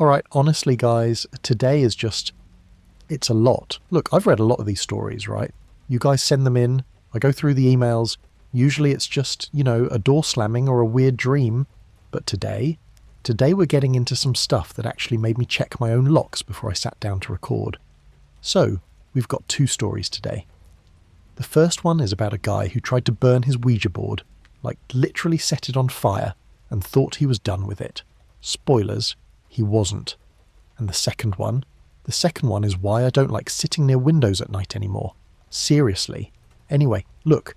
Alright, honestly guys, today is it's a lot. Look, I've read a lot of these stories, right? You guys send them in, I go through the emails, usually it's just, a door slamming or a weird dream. But today we're getting into some stuff that actually made me check my own locks before I sat down to record. So, we've got 2 stories today. The first one is about a guy who tried to burn his Ouija board, like literally set it on fire, and thought he was done with it. Spoilers, he wasn't. And the second one is why I don't like sitting near windows at night anymore. Seriously. Anyway, look,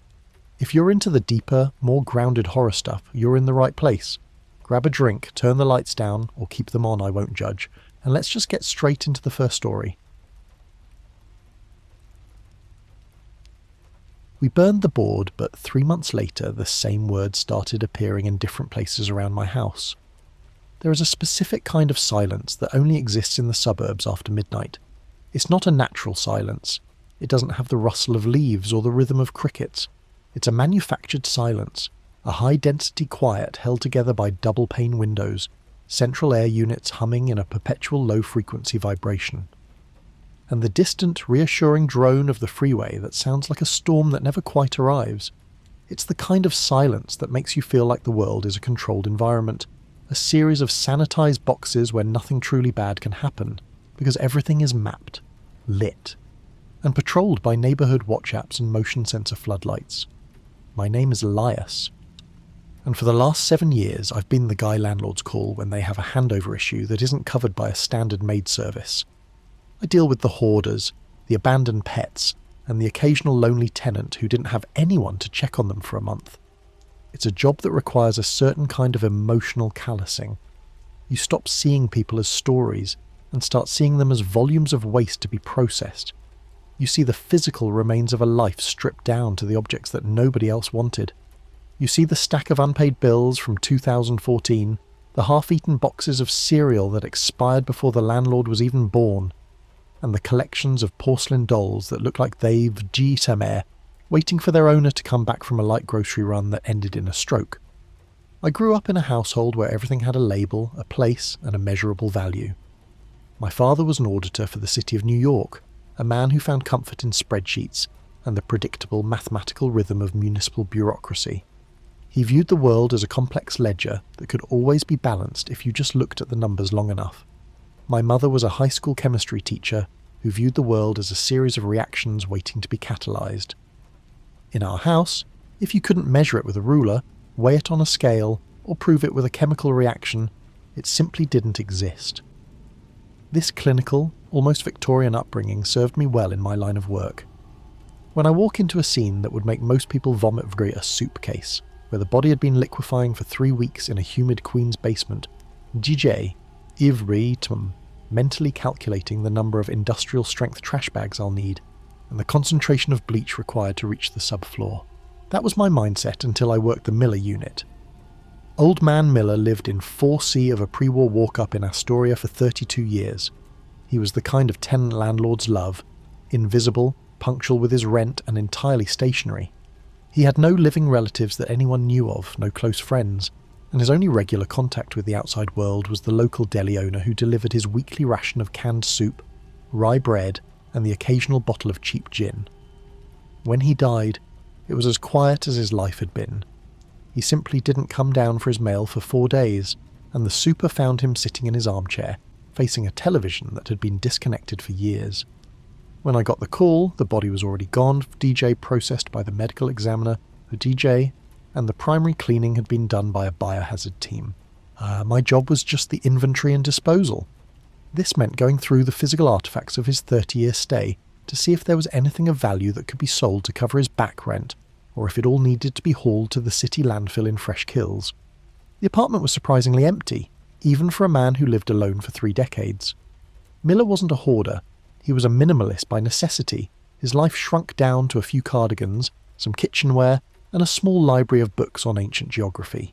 if you're into the deeper, more grounded horror stuff, you're in the right place. Grab a drink, turn the lights down, or keep them on, I won't judge, and let's just get straight into the first story. We burned the board, but 3 months later the same words started appearing in different places around my house. There is a specific kind of silence that only exists in the suburbs after midnight. It's not a natural silence. It doesn't have the rustle of leaves or the rhythm of crickets. It's a manufactured silence, a high-density quiet held together by double-pane windows, central air units humming in a perpetual low-frequency vibration. And the distant, reassuring drone of the freeway that sounds like a storm that never quite arrives. It's the kind of silence that makes you feel like the world is a controlled environment, a series of sanitized boxes where nothing truly bad can happen, because everything is mapped, lit, and patrolled by neighborhood watch apps and motion sensor floodlights. My name is Elias, and for the last 7 years I've been the guy landlords call when they have a handover issue that isn't covered by a standard maid service. I deal with the hoarders, the abandoned pets, and the occasional lonely tenant who didn't have anyone to check on them for a month. It's a job that requires a certain kind of emotional callousing. You stop seeing people as stories and start seeing them as volumes of waste to be processed. You see the physical remains of a life stripped down to the objects that nobody else wanted. You see the stack of unpaid bills from 2014, the half-eaten boxes of cereal that expired before the landlord was even born, and the collections of porcelain dolls that look like they've G-Tamer, waiting for their owner to come back from a light grocery run that ended in a stroke. I grew up in a household where everything had a label, a place, and a measurable value. My father was an auditor for the city of New York, a man who found comfort in spreadsheets and the predictable mathematical rhythm of municipal bureaucracy. He viewed the world as a complex ledger that could always be balanced if you just looked at the numbers long enough. My mother was a high school chemistry teacher who viewed the world as a series of reactions waiting to be catalyzed. In our house, if you couldn't measure it with a ruler, weigh it on a scale, or prove it with a chemical reaction, it simply didn't exist. This clinical, almost Victorian upbringing served me well in my line of work. When I walk into a scene that would make most people vomit a soup case, where the body had been liquefying for 3 weeks in a humid Queen's basement, DJ, ivritum, mentally calculating the number of industrial-strength trash bags I'll need, and the concentration of bleach required to reach the subfloor. That was my mindset until I worked the Miller unit. Old man Miller lived in 4C of a pre-war walk-up in Astoria for 32 years. He was the kind of tenant landlords love, invisible, punctual with his rent, and entirely stationary. He had no living relatives that anyone knew of, no close friends, and his only regular contact with the outside world was the local deli owner who delivered his weekly ration of canned soup, rye bread, and the occasional bottle of cheap gin. When he died, it was as quiet as his life had been. He simply didn't come down for his mail for 4 days, and the super found him sitting in his armchair, facing a television that had been disconnected for years. When I got the call, the body was already gone, DJ processed by the medical examiner, the DJ, and the primary cleaning had been done by a biohazard team. My job was just the inventory and disposal. This meant going through the physical artifacts of his 30-year stay to see if there was anything of value that could be sold to cover his back rent, or if it all needed to be hauled to the city landfill in Fresh Kills. The apartment was surprisingly empty, even for a man who lived alone for 3 decades. Miller wasn't a hoarder. He was a minimalist by necessity. His life shrunk down to a few cardigans, some kitchenware, and a small library of books on ancient geography.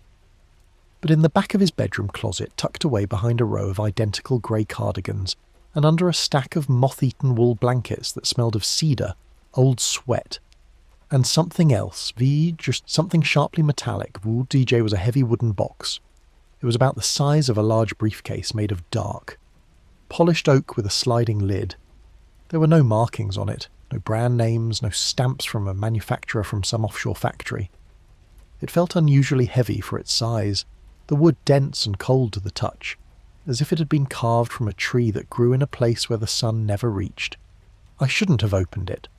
But in the back of his bedroom closet, tucked away behind a row of identical grey cardigans, and under a stack of moth-eaten wool blankets that smelled of cedar, old sweat, and something else, just something sharply metallic, DJ was a heavy wooden box. It was about the size of a large briefcase made of dark, polished oak with a sliding lid. There were no markings on it, no brand names, no stamps from a manufacturer from some offshore factory. It felt unusually heavy for its size, the wood dense and cold to the touch, as if it had been carved from a tree that grew in a place where the sun never reached. I shouldn't have opened it.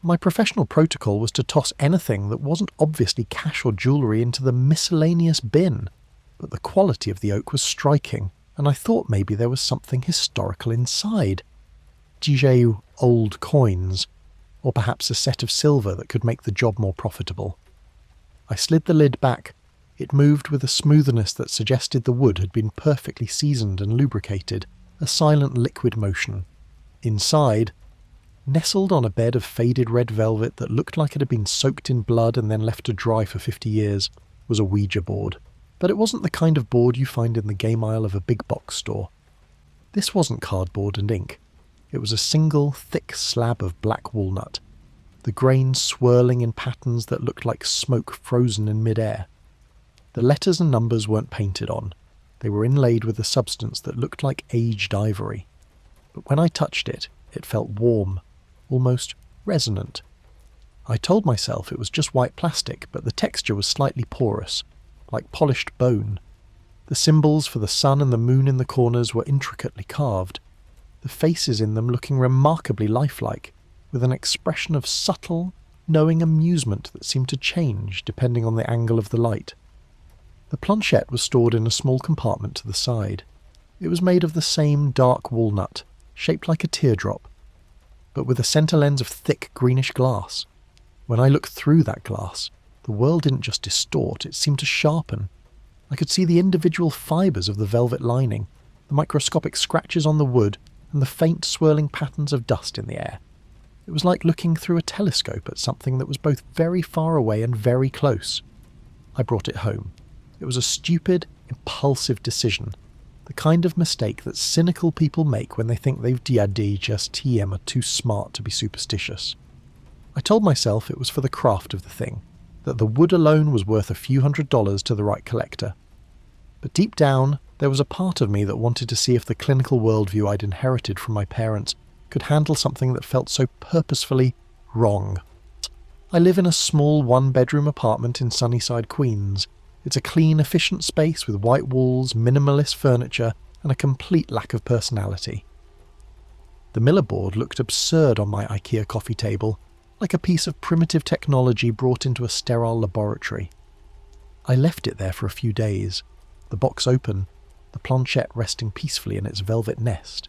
My professional protocol was to toss anything that wasn't obviously cash or jewellery into the miscellaneous bin, but the quality of the oak was striking, and I thought maybe there was something historical inside. Old coins, or perhaps a set of silver that could make the job more profitable. I slid the lid back. It moved with a smoothness that suggested the wood had been perfectly seasoned and lubricated, a silent liquid motion. Inside, nestled on a bed of faded red velvet that looked like it had been soaked in blood and then left to dry for 50 years, was a Ouija board. But it wasn't the kind of board you find in the game aisle of a big box store. This wasn't cardboard and ink. It was a single, thick slab of black walnut, the grains swirling in patterns that looked like smoke frozen in mid-air. The letters and numbers weren't painted on. They were inlaid with a substance that looked like aged ivory. But when I touched it, it felt warm, almost resonant. I told myself it was just white plastic, but the texture was slightly porous, like polished bone. The symbols for the sun and the moon in the corners were intricately carved, the faces in them looking remarkably lifelike, with an expression of subtle, knowing amusement that seemed to change depending on the angle of the light. The planchette was stored in a small compartment to the side. It was made of the same dark walnut, shaped like a teardrop, but with a centre lens of thick greenish glass. When I looked through that glass, the world didn't just distort, it seemed to sharpen. I could see the individual fibres of the velvet lining, the microscopic scratches on the wood, and the faint swirling patterns of dust in the air. It was like looking through a telescope at something that was both very far away and very close. I brought it home. It was a stupid, impulsive decision, the kind of mistake that cynical people make when they think they've just TM are too smart to be superstitious. I told myself it was for the craft of the thing, that the wood alone was worth a few $100s to the right collector. But deep down, there was a part of me that wanted to see if the clinical worldview I'd inherited from my parents could handle something that felt so purposefully wrong. I live in a small one-bedroom apartment in Sunnyside, Queens. It's a clean, efficient space with white walls, minimalist furniture, and a complete lack of personality. The Miller board looked absurd on my IKEA coffee table, like a piece of primitive technology brought into a sterile laboratory. I left it there for a few days, the box open, the planchette resting peacefully in its velvet nest.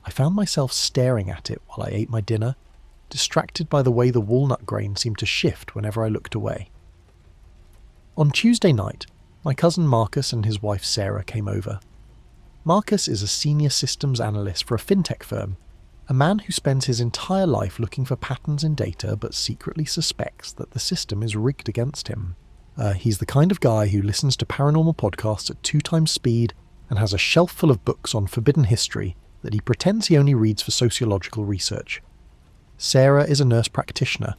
I found myself staring at it while I ate my dinner, distracted by the way the walnut grain seemed to shift whenever I looked away. On Tuesday night, my cousin Marcus and his wife Sarah came over. Marcus is a senior systems analyst for a fintech firm, a man who spends his entire life looking for patterns in data but secretly suspects that the system is rigged against him. He's the kind of guy who listens to paranormal podcasts at 2 times speed and has a shelf full of books on forbidden history that he pretends he only reads for sociological research. Sarah is a nurse practitioner,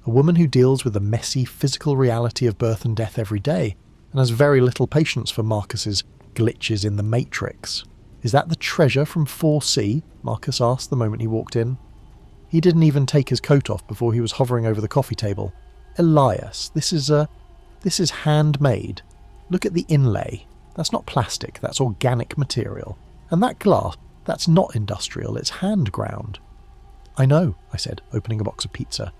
a woman who deals with the messy physical reality of birth and death every day, and has very little patience for Marcus's glitches in the Matrix. "Is that the treasure from 4C?" Marcus asked the moment he walked in. He didn't even take his coat off before he was hovering over the coffee table. "Elias, this is handmade. Look at the inlay. That's not plastic, that's organic material. And that glass, that's not industrial, it's hand ground." "I know," I said, opening a box of pizza.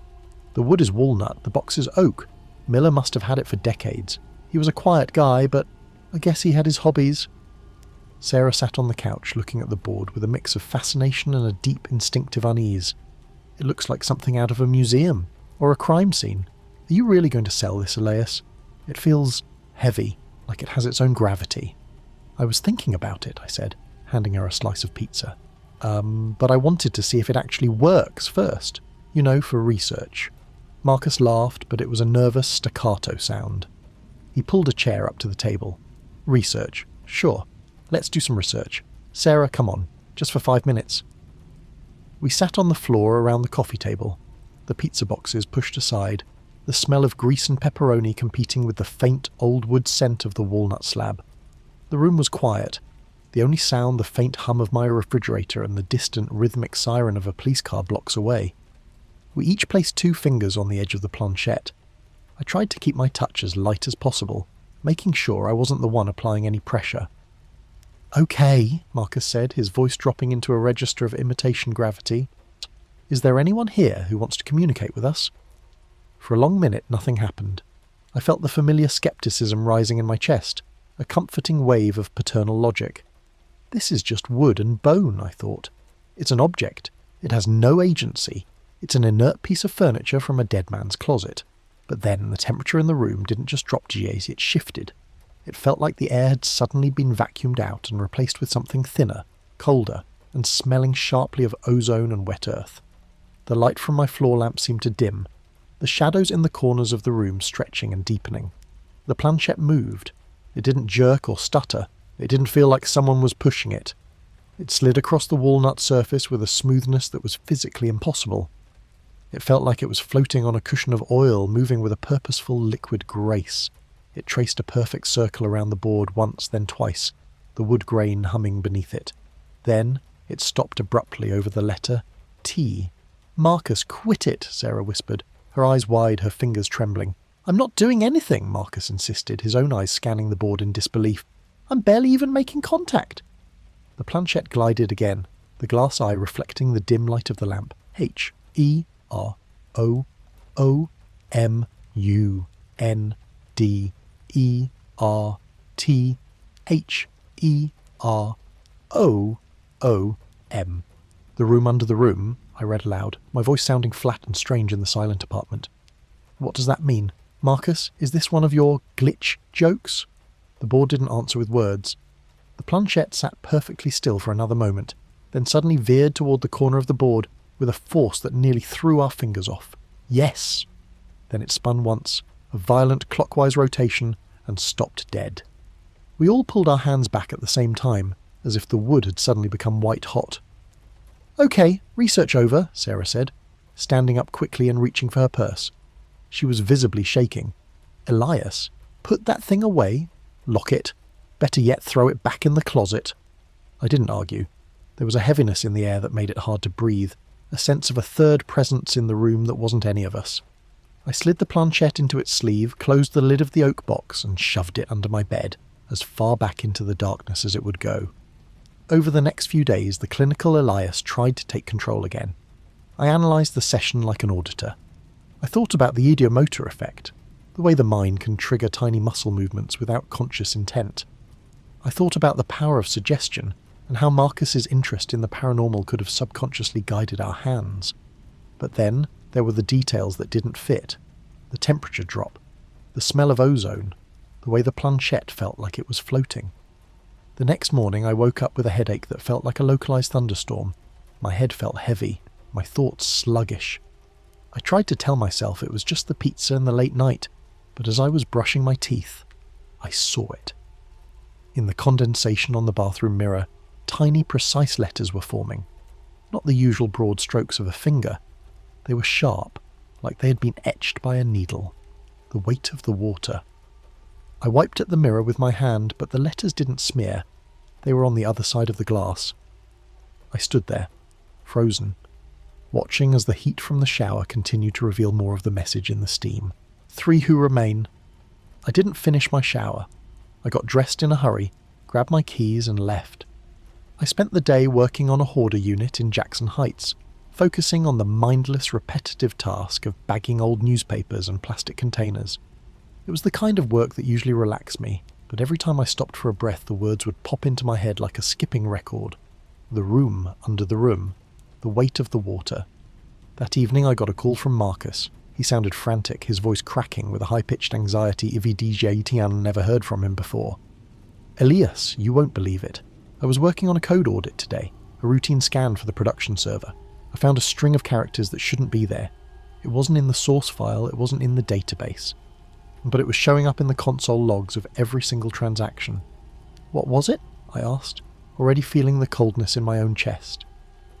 "The wood is walnut, the box is oak. Miller must have had it for decades. He was a quiet guy, but I guess he had his hobbies." Sarah sat on the couch looking at the board with a mix of fascination and a deep instinctive unease. "It looks like something out of a museum, or a crime scene. Are you really going to sell this, Elias? It feels heavy, like it has its own gravity." "I was thinking about it," I said, handing her a slice of pizza. But I wanted to see if it actually works first, for research." Marcus laughed, but it was a nervous staccato sound. He pulled a chair up to the table. "Research, sure. Let's do some research. Sarah, come on, just for 5 minutes." We sat on the floor around the coffee table, the pizza boxes pushed aside, the smell of grease and pepperoni competing with the faint old wood scent of the walnut slab. The room was quiet. The only sound the faint hum of my refrigerator and the distant rhythmic siren of a police car blocks away. We each placed 2 fingers on the edge of the planchette. I tried to keep my touch as light as possible, making sure I wasn't the one applying any pressure. "Okay," Marcus said, his voice dropping into a register of imitation gravity. "Is there anyone here who wants to communicate with us?" For a long minute, nothing happened. I felt the familiar skepticism rising in my chest, a comforting wave of paternal logic. This is just wood and bone, I thought. It's an object. It has no agency. It's an inert piece of furniture from a dead man's closet. But then the temperature in the room didn't just drop degrees, it shifted. It felt like the air had suddenly been vacuumed out and replaced with something thinner, colder, and smelling sharply of ozone and wet earth. The light from my floor lamp seemed to dim, the shadows in the corners of the room stretching and deepening. The planchette moved. It didn't jerk or stutter. It didn't feel like someone was pushing it. It slid across the walnut surface with a smoothness that was physically impossible. It felt like it was floating on a cushion of oil, moving with a purposeful liquid grace. It traced a perfect circle around the board once, then twice, the wood grain humming beneath it. Then it stopped abruptly over the letter T. "Marcus, quit it," Sarah whispered, her eyes wide, her fingers trembling. "I'm not doing anything," Marcus insisted, his own eyes scanning the board in disbelief. "I'm barely even making contact." The planchette glided again, the glass eye reflecting the dim light of the lamp. HEROMUNDEROM. "The room under the room," I read aloud, my voice sounding flat and strange in the silent apartment. "What does that mean? Marcus, is this one of your glitch jokes?" The board didn't answer with words. The planchette sat perfectly still for another moment, then suddenly veered toward the corner of the board with a force that nearly threw our fingers off. "Yes!" Then it spun once, a violent clockwise rotation, and stopped dead. We all pulled our hands back at the same time, as if the wood had suddenly become white hot. "Okay, research over," Sarah said, standing up quickly and reaching for her purse. She was visibly shaking. "Elias, put that thing away. Lock it. Better yet, throw it back in the closet." I didn't argue. There was a heaviness in the air that made it hard to breathe, a sense of a third presence in the room that wasn't any of us. I slid the planchette into its sleeve, closed the lid of the oak box, and shoved it under my bed, as far back into the darkness as it would go. Over the next few days, the clinical Elias tried to take control again. I analysed the session like an auditor. I thought about the ideomotor effect, the way the mind can trigger tiny muscle movements without conscious intent. I thought about the power of suggestion, and how Marcus's interest in the paranormal could have subconsciously guided our hands. But then there were the details that didn't fit. The temperature drop, the smell of ozone, the way the planchette felt like it was floating. The next morning I woke up with a headache that felt like a localised thunderstorm. My head felt heavy, my thoughts sluggish. I tried to tell myself it was just the pizza and the late night, but as I was brushing my teeth, I saw it. In the condensation on the bathroom mirror, tiny precise letters were forming. Not the usual broad strokes of a finger. They were sharp, like they had been etched by a needle. The weight of the water. I wiped at the mirror with my hand, but the letters didn't smear. They were on the other side of the glass. I stood there, frozen, watching as the heat from the shower continued to reveal more of the message in the steam. 3 who remain. I didn't finish my shower. I got dressed in a hurry, grabbed my keys and left. I spent the day working on a hoarder unit in Jackson Heights, focusing on the mindless, repetitive task of bagging old newspapers and plastic containers. It was the kind of work that usually relaxed me, but every time I stopped for a breath the words would pop into my head like a skipping record. The room under the room. The weight of the water. That evening I got a call from Marcus. He sounded frantic, his voice cracking with a high-pitched anxiety Ivy DJ Tian never heard from him before. "Elias, you won't believe it. I was working on a code audit today, a routine scan for the production server. I found a string of characters that shouldn't be there. It wasn't in the source file, it wasn't in the database. But it was showing up in the console logs of every single transaction." "What was it?" I asked, already feeling the coldness in my own chest.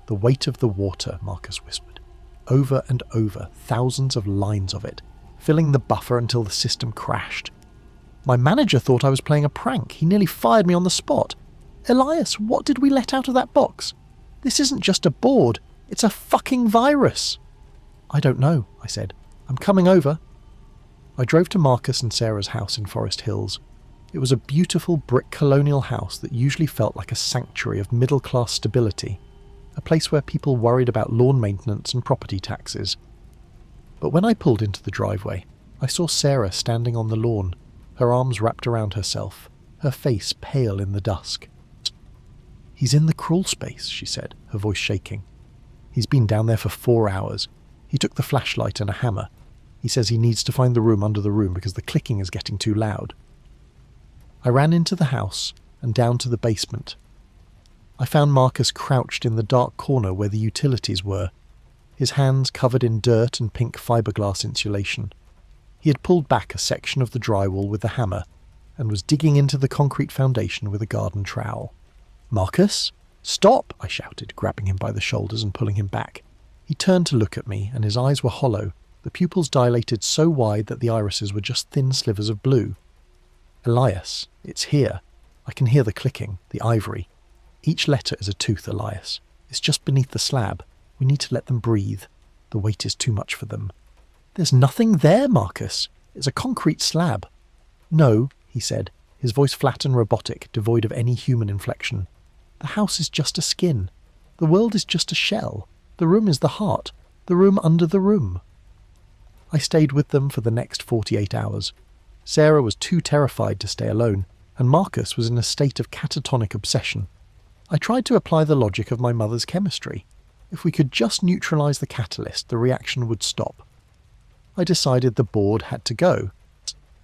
"The weight of the water," Marcus whispered. Over and over, thousands of lines of it, filling the buffer until the system crashed. My manager thought I was playing a prank. He nearly fired me on the spot. Elias, what did we let out of that box? This isn't just a board. It's a fucking virus. I don't know, I said. I'm coming over. I drove to Marcus and Sarah's house in Forest Hills. It was a beautiful brick colonial house that usually felt like a sanctuary of middle-class stability, a place where people worried about lawn maintenance and property taxes. But when I pulled into the driveway, I saw Sarah standing on the lawn, her arms wrapped around herself, her face pale in the dusk. "He's in the crawl space," she said, her voice shaking. "He's been down there for 4 hours. He took the flashlight and a hammer. He says he needs to find the room under the room because the clicking is getting too loud." I ran into the house and down to the basement. I found Marcus crouched in the dark corner where the utilities were, his hands covered in dirt and pink fiberglass insulation. He had pulled back a section of the drywall with the hammer and was digging into the concrete foundation with a garden trowel. "Marcus? Stop!" I shouted, grabbing him by the shoulders and pulling him back. He turned to look at me, and his eyes were hollow, the pupils dilated so wide that the irises were just thin slivers of blue. "Elias, it's here. I can hear the clicking, the ivory. Each letter is a tooth, Elias. It's just beneath the slab. We need to let them breathe. The weight is too much for them." "There's nothing there, Marcus. It's a concrete slab." "No," he said, his voice flat and robotic, devoid of any human inflection. "The house is just a skin. The world is just a shell. The room is the heart. The room under the room." I stayed with them for the next 48 hours. Sarah was too terrified to stay alone, and Marcus was in a state of catatonic obsession. I tried to apply the logic of my mother's chemistry. If we could just neutralise the catalyst, the reaction would stop. I decided the board had to go.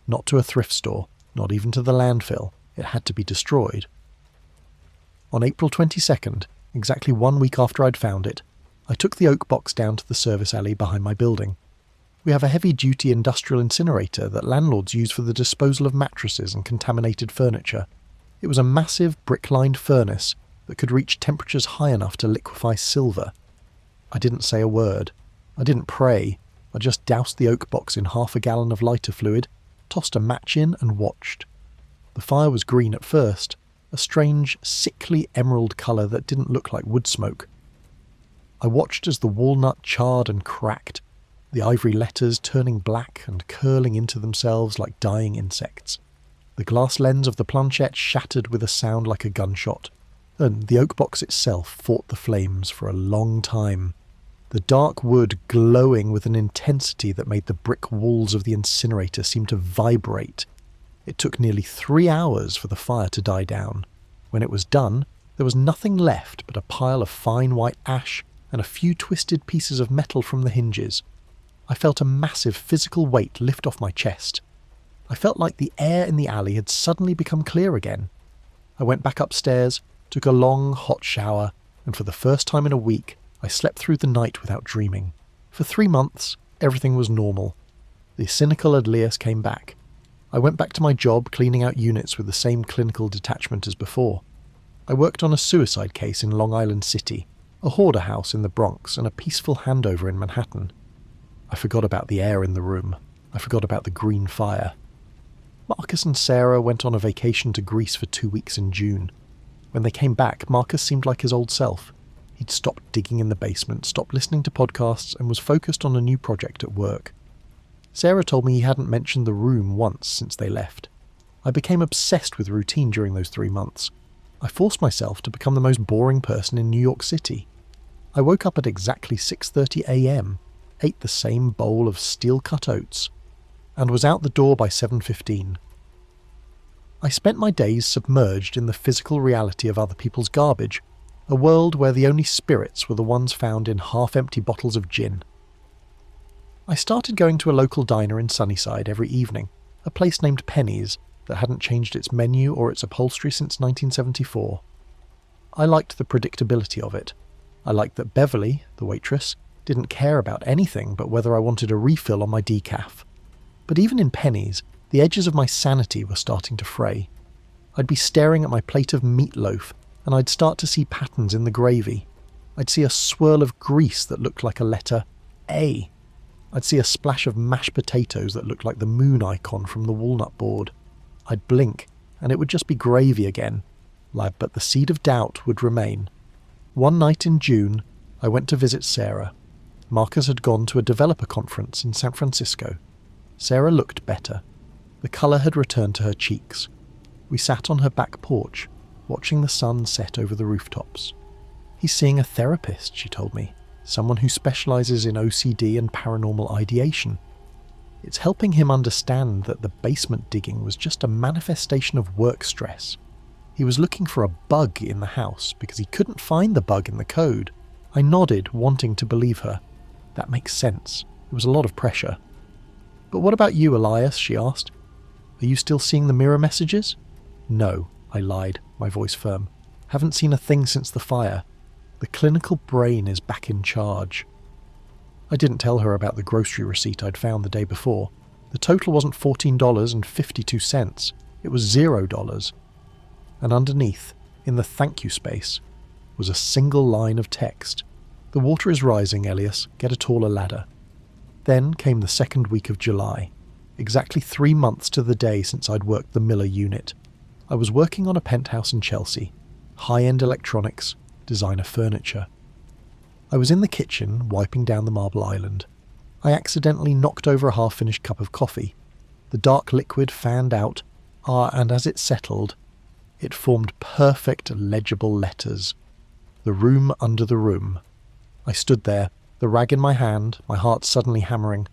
Not to a thrift store, not even to the landfill. It had to be destroyed. On April 22nd, exactly 1 week after I'd found it, I took the oak box down to the service alley behind my building. We have a heavy-duty industrial incinerator that landlords use for the disposal of mattresses and contaminated furniture. It was a massive brick-lined furnace that could reach temperatures high enough to liquefy silver. I didn't say a word. I didn't pray. I just doused the oak box in half a gallon of lighter fluid, tossed a match in and watched. The fire was green at first, a strange, sickly emerald colour that didn't look like wood smoke. I watched as the walnut charred and cracked, the ivory letters turning black and curling into themselves like dying insects. The glass lens of the planchette shattered with a sound like a gunshot, and the oak box itself fought the flames for a long time, the dark wood glowing with an intensity that made the brick walls of the incinerator seem to vibrate. It took nearly 3 hours for the fire to die down. When it was done, there was nothing left but a pile of fine white ash and a few twisted pieces of metal from the hinges. I felt a massive physical weight lift off my chest. I felt like the air in the alley had suddenly become clear again. I went back upstairs, took a long, hot shower, and for the first time in a week, I slept through the night without dreaming. For 3 months, everything was normal. The cynical Elias came back. I went back to my job cleaning out units with the same clinical detachment as before. I worked on a suicide case in Long Island City, a hoarder house in the Bronx, and a peaceful handover in Manhattan. I forgot about the air in the room. I forgot about the green fire. Marcus and Sarah went on a vacation to Greece for 2 weeks in June. When they came back, Marcus seemed like his old self. He'd stopped digging in the basement, stopped listening to podcasts, and was focused on a new project at work. Sarah told me he hadn't mentioned the room once since they left. I became obsessed with routine during those 3 months. I forced myself to become the most boring person in New York City. I woke up at exactly 6:30 a.m., ate the same bowl of steel-cut oats, and was out the door by 7:15. I spent my days submerged in the physical reality of other people's garbage, a world where the only spirits were the ones found in half-empty bottles of gin. I started going to a local diner in Sunnyside every evening, a place named Penny's that hadn't changed its menu or its upholstery since 1974. I liked the predictability of it. I liked that Beverly, the waitress, didn't care about anything but whether I wanted a refill on my decaf. But even in Penny's, the edges of my sanity were starting to fray. I'd be staring at my plate of meatloaf, and I'd start to see patterns in the gravy. I'd see a swirl of grease that looked like a letter A. I'd see a splash of mashed potatoes that looked like the moon icon from the walnut board. I'd blink, and it would just be gravy again, but the seed of doubt would remain. One night in June, I went to visit Sarah. Marcus had gone to a developer conference in San Francisco. Sarah looked better. The colour had returned to her cheeks. We sat on her back porch, watching the sun set over the rooftops. "He's seeing a therapist," she told me, "someone who specialises in OCD and paranormal ideation. It's helping him understand that the basement digging was just a manifestation of work stress. He was looking for a bug in the house because he couldn't find the bug in the code." I nodded, wanting to believe her. That makes sense. There was a lot of pressure. "But what about you, Elias?" she asked. "Are you still seeing the mirror messages?" "No," I lied, my voice firm. "Haven't seen a thing since the fire. The clinical brain is back in charge." I didn't tell her about the grocery receipt I'd found the day before. The total wasn't $14.52. It was $0. And underneath, in the thank you space, was a single line of text. "The water is rising, Elias. Get a taller ladder." Then came the second week of July, exactly 3 months to the day since I'd worked the Miller unit. I was working on a penthouse in Chelsea, high-end electronics, designer furniture. I was in the kitchen, wiping down the marble island. I accidentally knocked over a half-finished cup of coffee. The dark liquid fanned out, and as it settled, it formed perfect, legible letters. The room under the room. I stood there, the rag in my hand, my heart suddenly hammering.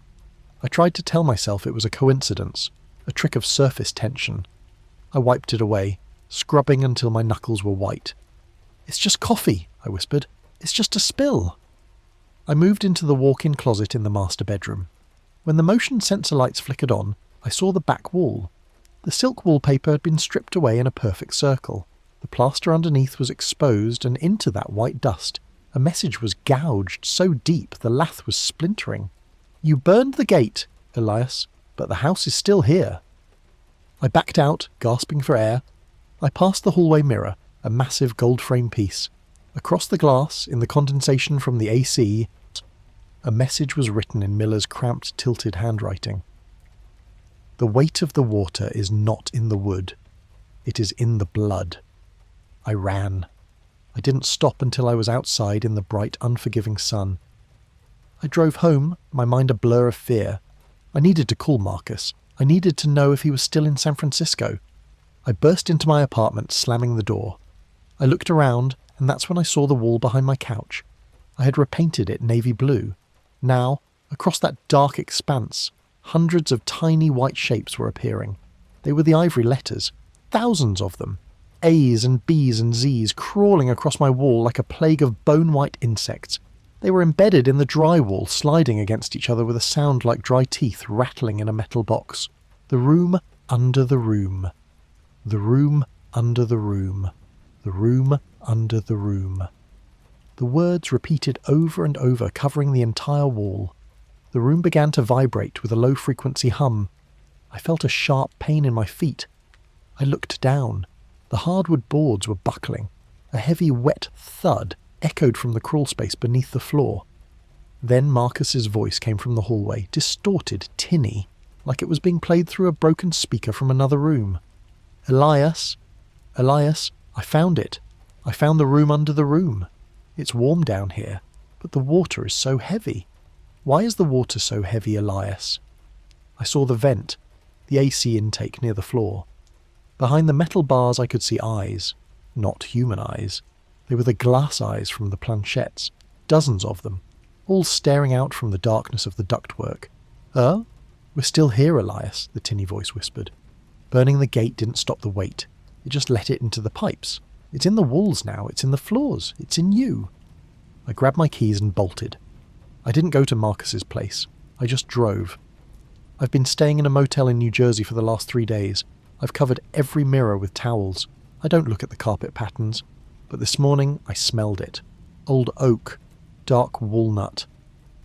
I tried to tell myself it was a coincidence, a trick of surface tension. I wiped it away, scrubbing until my knuckles were white. "It's just coffee," I whispered. "It's just a spill." I moved into the walk-in closet in the master bedroom. When the motion sensor lights flickered on, I saw the back wall. The silk wallpaper had been stripped away in a perfect circle. The plaster underneath was exposed, and into that white dust, a message was gouged so deep the lath was splintering. "You burned the gate, Elias, but the house is still here." I backed out, gasping for air. I passed the hallway mirror, a massive gold-frame piece. Across the glass, in the condensation from the AC, a message was written in Miller's cramped, tilted handwriting. "The weight of the water is not in the wood. It is in the blood." I ran. I didn't stop until I was outside in the bright, unforgiving sun. I drove home, my mind a blur of fear. I needed to call Marcus. I needed to know if he was still in San Francisco. I burst into my apartment, slamming the door. I looked around, and that's when I saw the wall behind my couch. I had repainted it navy blue. Now, across that dark expanse, hundreds of tiny white shapes were appearing. They were the ivory letters, thousands of them. A's and B's and Z's crawling across my wall like a plague of bone-white insects. They were embedded in the drywall, sliding against each other with a sound like dry teeth rattling in a metal box. The room under the room. The room under the room. The room under the room. The words repeated over and over, covering the entire wall. The room began to vibrate with a low-frequency hum. I felt a sharp pain in my feet. I looked down. The hardwood boards were buckling. A heavy, wet thud echoed from the crawlspace beneath the floor. Then Marcus's voice came from the hallway, distorted, tinny, like it was being played through a broken speaker from another room. "Elias, Elias, I found it. I found the room under the room. It's warm down here, but the water is so heavy. Why is the water so heavy, Elias?" I saw the vent, the AC intake near the floor. Behind the metal bars I could see eyes, not human eyes. They were the glass eyes from the planchettes, dozens of them, all staring out from the darkness of the ductwork. We're still here, Elias," the tinny voice whispered. "Burning the gate didn't stop the weight. It just let it into the pipes. It's in the walls now, it's in the floors, it's in you." I grabbed my keys and bolted. I didn't go to Marcus's place. I just drove. I've been staying in a motel in New Jersey for the last 3 days. I've covered every mirror with towels. I don't look at the carpet patterns. But this morning I smelled it. Old oak, dark walnut.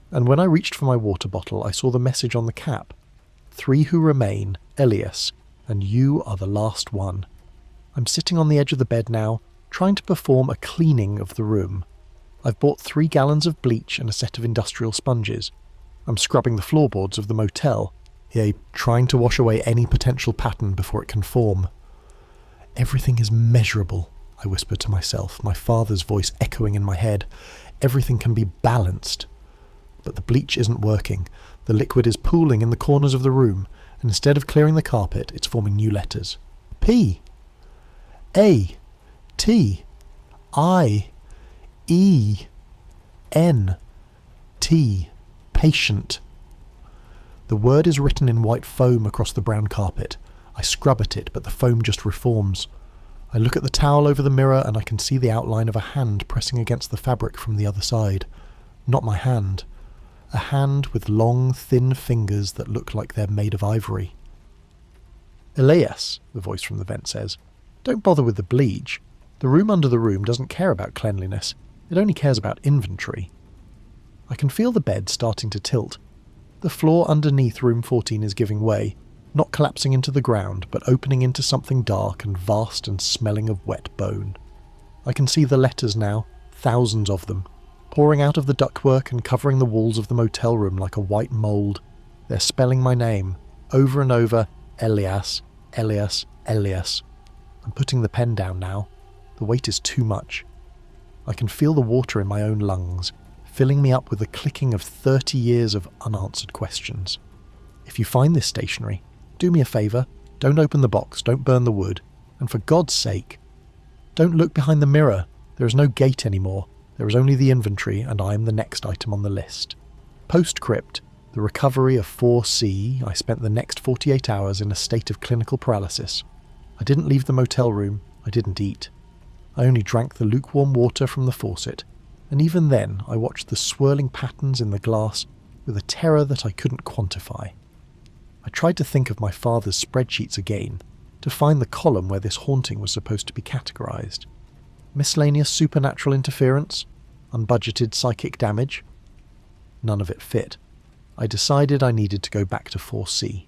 And when I reached for my water bottle, I saw the message on the cap. 3 who remain, Elias, and you are the last one. I'm sitting on the edge of the bed now, trying to perform a cleaning of the room. I've bought 3 gallons of bleach and a set of industrial sponges. I'm scrubbing the floorboards of the motel. trying to wash away any potential pattern before it can form. Everything is measurable, I whispered to myself, my father's voice echoing in my head. Everything can be balanced. But the bleach isn't working. The liquid is pooling in the corners of the room, and instead of clearing the carpet, it's forming new letters. P. A. T. I. E. N. T. Patient. The word is written in white foam across the brown carpet. I scrub at it, but the foam just reforms. I look at the towel over the mirror and I can see the outline of a hand pressing against the fabric from the other side. Not my hand. A hand with long, thin fingers that look like they're made of ivory. Elias, the voice from the vent says, don't bother with the bleach. The room under the room doesn't care about cleanliness. It only cares about inventory. I can feel the bed starting to tilt. The floor underneath room 14 is giving way, not collapsing into the ground, but opening into something dark and vast and smelling of wet bone. I can see the letters now, thousands of them, pouring out of the ductwork and covering the walls of the motel room like a white mould. They're spelling my name, over and over, Elias, Elias, Elias. I'm putting the pen down now. The weight is too much. I can feel the water in my own lungs, filling me up with the clicking of 30 years of unanswered questions. If you find this stationery, do me a favour, don't open the box, don't burn the wood, and for God's sake, don't look behind the mirror. There is no gate anymore. There is only the inventory, and I am the next item on the list. Postscript, the recovery of 4C, I spent the next 48 hours in a state of clinical paralysis. I didn't leave the motel room, I didn't eat. I only drank the lukewarm water from the faucet, and even then I watched the swirling patterns in the glass with a terror that I couldn't quantify. I tried to think of my father's spreadsheets again, to find the column where this haunting was supposed to be categorised. Miscellaneous supernatural interference? Unbudgeted psychic damage? None of it fit. I decided I needed to go back to 4C.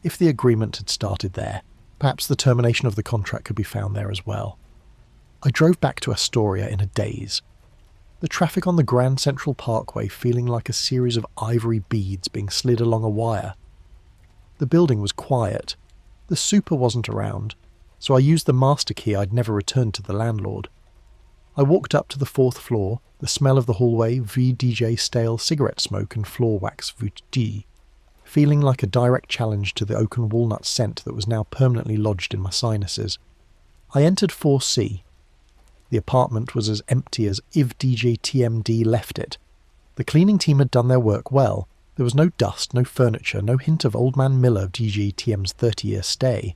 If the agreement had started there, perhaps the termination of the contract could be found there as well. I drove back to Astoria in a daze. The traffic on the Grand Central Parkway feeling like a series of ivory beads being slid along a wire. The building was quiet. The super wasn't around, so I used the master key I'd never returned to the landlord. I walked up to the 4th floor, the smell of the hallway, VDJ stale cigarette smoke and floor wax VD, feeling like a direct challenge to the oak and walnut scent that was now permanently lodged in my sinuses. I entered 4C. The apartment was as empty as if DJ TMD left it. The cleaning team had done their work well. There was no dust, no furniture, no hint of Old Man Miller of DJ TM's 30-year stay.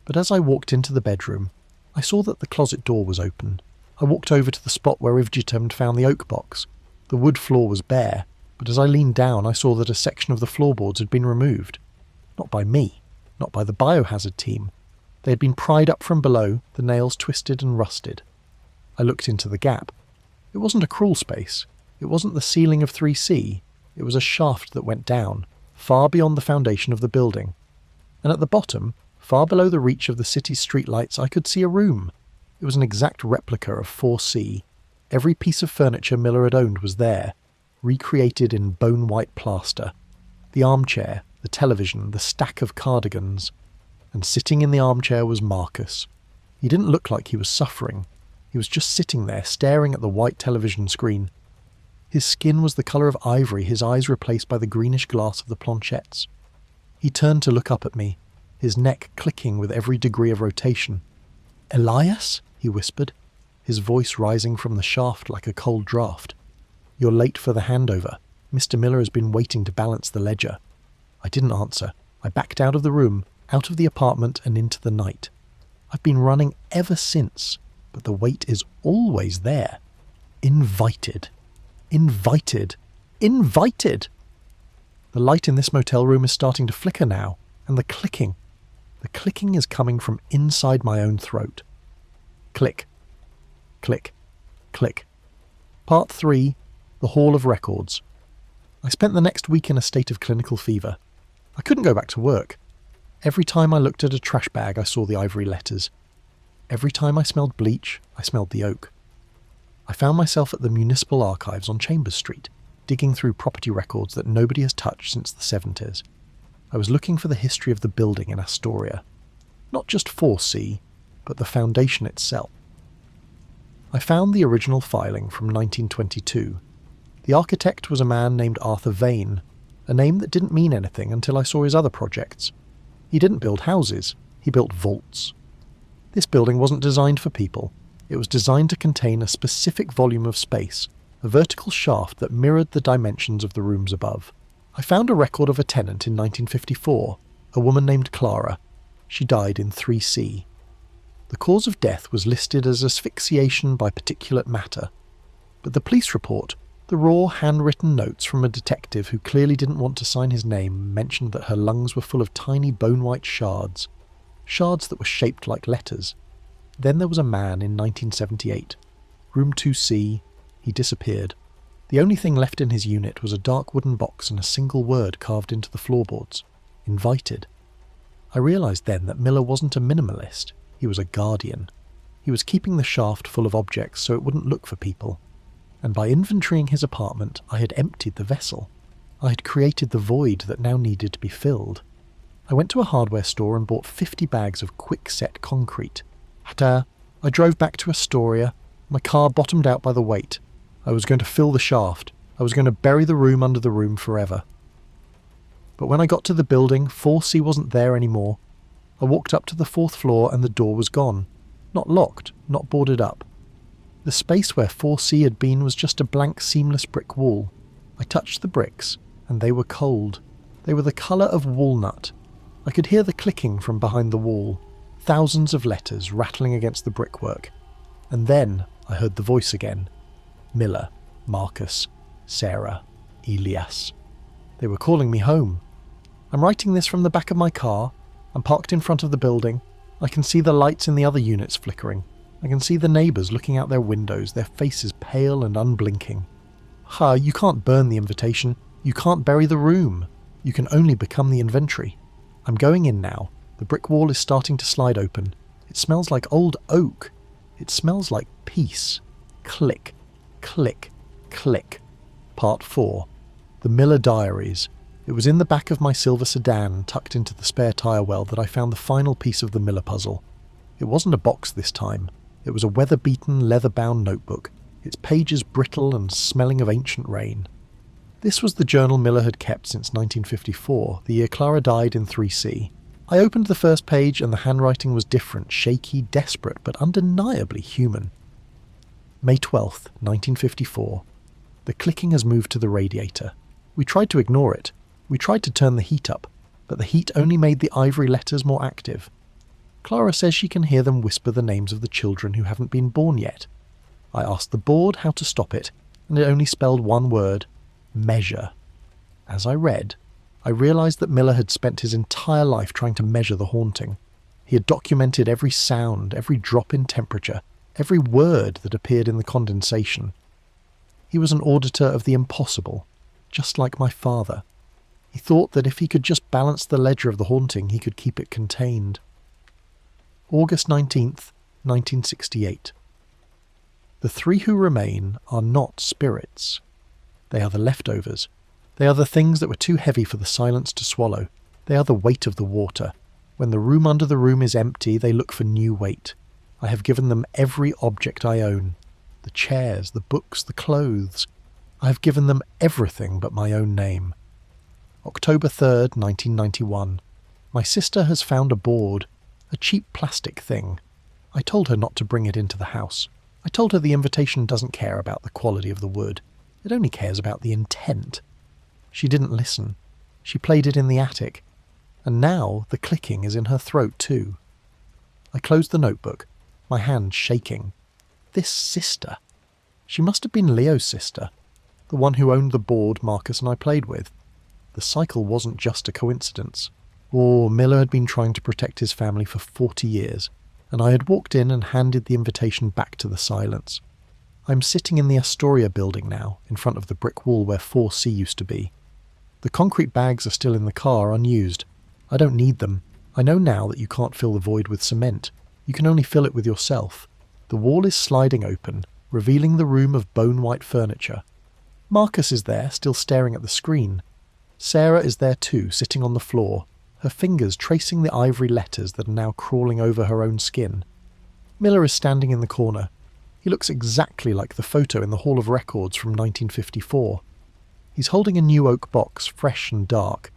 But as I walked into the bedroom, I saw that the closet door was open. I walked over to the spot where Ivjitem had found the oak box. The wood floor was bare, but as I leaned down I saw that a section of the floorboards had been removed. Not by me, not by the biohazard team. They had been pried up from below, the nails twisted and rusted. I looked into the gap. It wasn't a crawl space. It wasn't the ceiling of 3C. It was a shaft that went down, far beyond the foundation of the building. And at the bottom, far below the reach of the city's streetlights, I could see a room. It was an exact replica of 4C. Every piece of furniture Miller had owned was there, recreated in bone-white plaster. The armchair, the television, the stack of cardigans. And sitting in the armchair was Marcus. He didn't look like he was suffering. He was just sitting there, staring at the white television screen. His skin was the colour of ivory, his eyes replaced by the greenish glass of the planchettes. He turned to look up at me, his neck clicking with every degree of rotation. "Elias?" he whispered, his voice rising from the shaft like a cold draught. "You're late for the handover. Mr. Miller has been waiting to balance the ledger." I didn't answer. I backed out of the room, out of the apartment and into the night. I've been running ever since, but the weight is always there. Invited. Invited. Invited! The light in this motel room is starting to flicker now, and the clicking is coming from inside my own throat. Click. Click. Click. Part 3. The Hall of Records. I spent the next week in a state of clinical fever. I couldn't go back to work. Every time I looked at a trash bag, I saw the ivory letters. Every time I smelled bleach, I smelled the oak. I found myself at the Municipal Archives on Chambers Street, digging through property records that nobody has touched since the 70s. I was looking for the history of the building in Astoria. Not just 4C, but the foundation itself. I found the original filing from 1922. The architect was a man named Arthur Vane, a name that didn't mean anything until I saw his other projects. He didn't build houses, he built vaults. This building wasn't designed for people. It was designed to contain a specific volume of space, a vertical shaft that mirrored the dimensions of the rooms above. I found a record of a tenant in 1954, a woman named Clara. She died in 3C. The cause of death was listed as asphyxiation by particulate matter, but the police report, the raw handwritten notes from a detective who clearly didn't want to sign his name, mentioned that her lungs were full of tiny bone-white shards that were shaped like letters. Then there was a man in 1978. Room 2C, he disappeared. The only thing left in his unit was a dark wooden box and a single word carved into the floorboards. Invited. I realised then that Miller wasn't a minimalist, he was a guardian. He was keeping the shaft full of objects so it wouldn't look for people. And by inventorying his apartment, I had emptied the vessel. I had created the void that now needed to be filled. I went to a hardware store and bought 50 bags of quick-set concrete. I drove back to Astoria. My car bottomed out by the weight. I was going to fill the shaft. I was going to bury the room under the room forever. But when I got to the building, 4C wasn't there anymore. I walked up to the 4th floor and the door was gone. Not locked, not boarded up. The space where 4C had been was just a blank seamless brick wall. I touched the bricks, and they were cold. They were the colour of walnut. I could hear the clicking from behind the wall, thousands of letters rattling against the brickwork. And then I heard the voice again. Miller, Marcus, Sarah, Elias. They were calling me home. I'm writing this from the back of my car. I'm parked in front of the building. I can see the lights in the other units flickering. I can see the neighbours looking out their windows, their faces pale and unblinking. You can't burn the invitation. You can't bury the room. You can only become the inventory. I'm going in now. The brick wall is starting to slide open. It smells like old oak. It smells like peace. Click, click, click. Part 4. The Miller Diaries. It was in the back of my silver sedan, tucked into the spare tyre well, that I found the final piece of the Miller puzzle. It wasn't a box this time. It was a weather-beaten, leather-bound notebook, its pages brittle and smelling of ancient rain. This was the journal Miller had kept since 1954, the year Clara died in 3C. I opened the first page and the handwriting was different, shaky, desperate, but undeniably human. May 12th, 1954. The clicking has moved to the radiator. We tried to ignore it. We tried to turn the heat up, but the heat only made the ivory letters more active. Clara says she can hear them whisper the names of the children who haven't been born yet. I asked the board how to stop it, and it only spelled one word: measure. As I read, I realised that Miller had spent his entire life trying to measure the haunting. He had documented every sound, every drop in temperature, every word that appeared in the condensation. He was an auditor of the impossible, just like my father. He thought that if he could just balance the ledger of the haunting, he could keep it contained. August 19th, 1968. The three who remain are not spirits. They are the leftovers. They are the things that were too heavy for the silence to swallow. They are the weight of the water. When the room under the room is empty, they look for new weight. I have given them every object I own. The chairs, the books, the clothes. I have given them everything but my own name. October 3rd, 1991. My sister has found a board, a cheap plastic thing. I told her not to bring it into the house. I told her the invitation doesn't care about the quality of the wood. It only cares about the intent. She didn't listen. She played it in the attic. And now the clicking is in her throat too. I closed the notebook, my hand shaking. This sister. She must have been Leo's sister, the one who owned the board Marcus and I played with. The cycle wasn't just a coincidence. Miller had been trying to protect his family for 40 years, and I had walked in and handed the invitation back to the silence. I'm sitting in the Astoria building now, in front of the brick wall where 4C used to be. The concrete bags are still in the car, unused. I don't need them. I know now that you can't fill the void with cement. You can only fill it with yourself. The wall is sliding open, revealing the room of bone-white furniture. Marcus is there, still staring at the screen. Sarah is there too, sitting on the floor, her fingers tracing the ivory letters that are now crawling over her own skin. Miller is standing in the corner. He looks exactly like the photo in the Hall of Records from 1954. He's holding a new oak box, fresh and dark.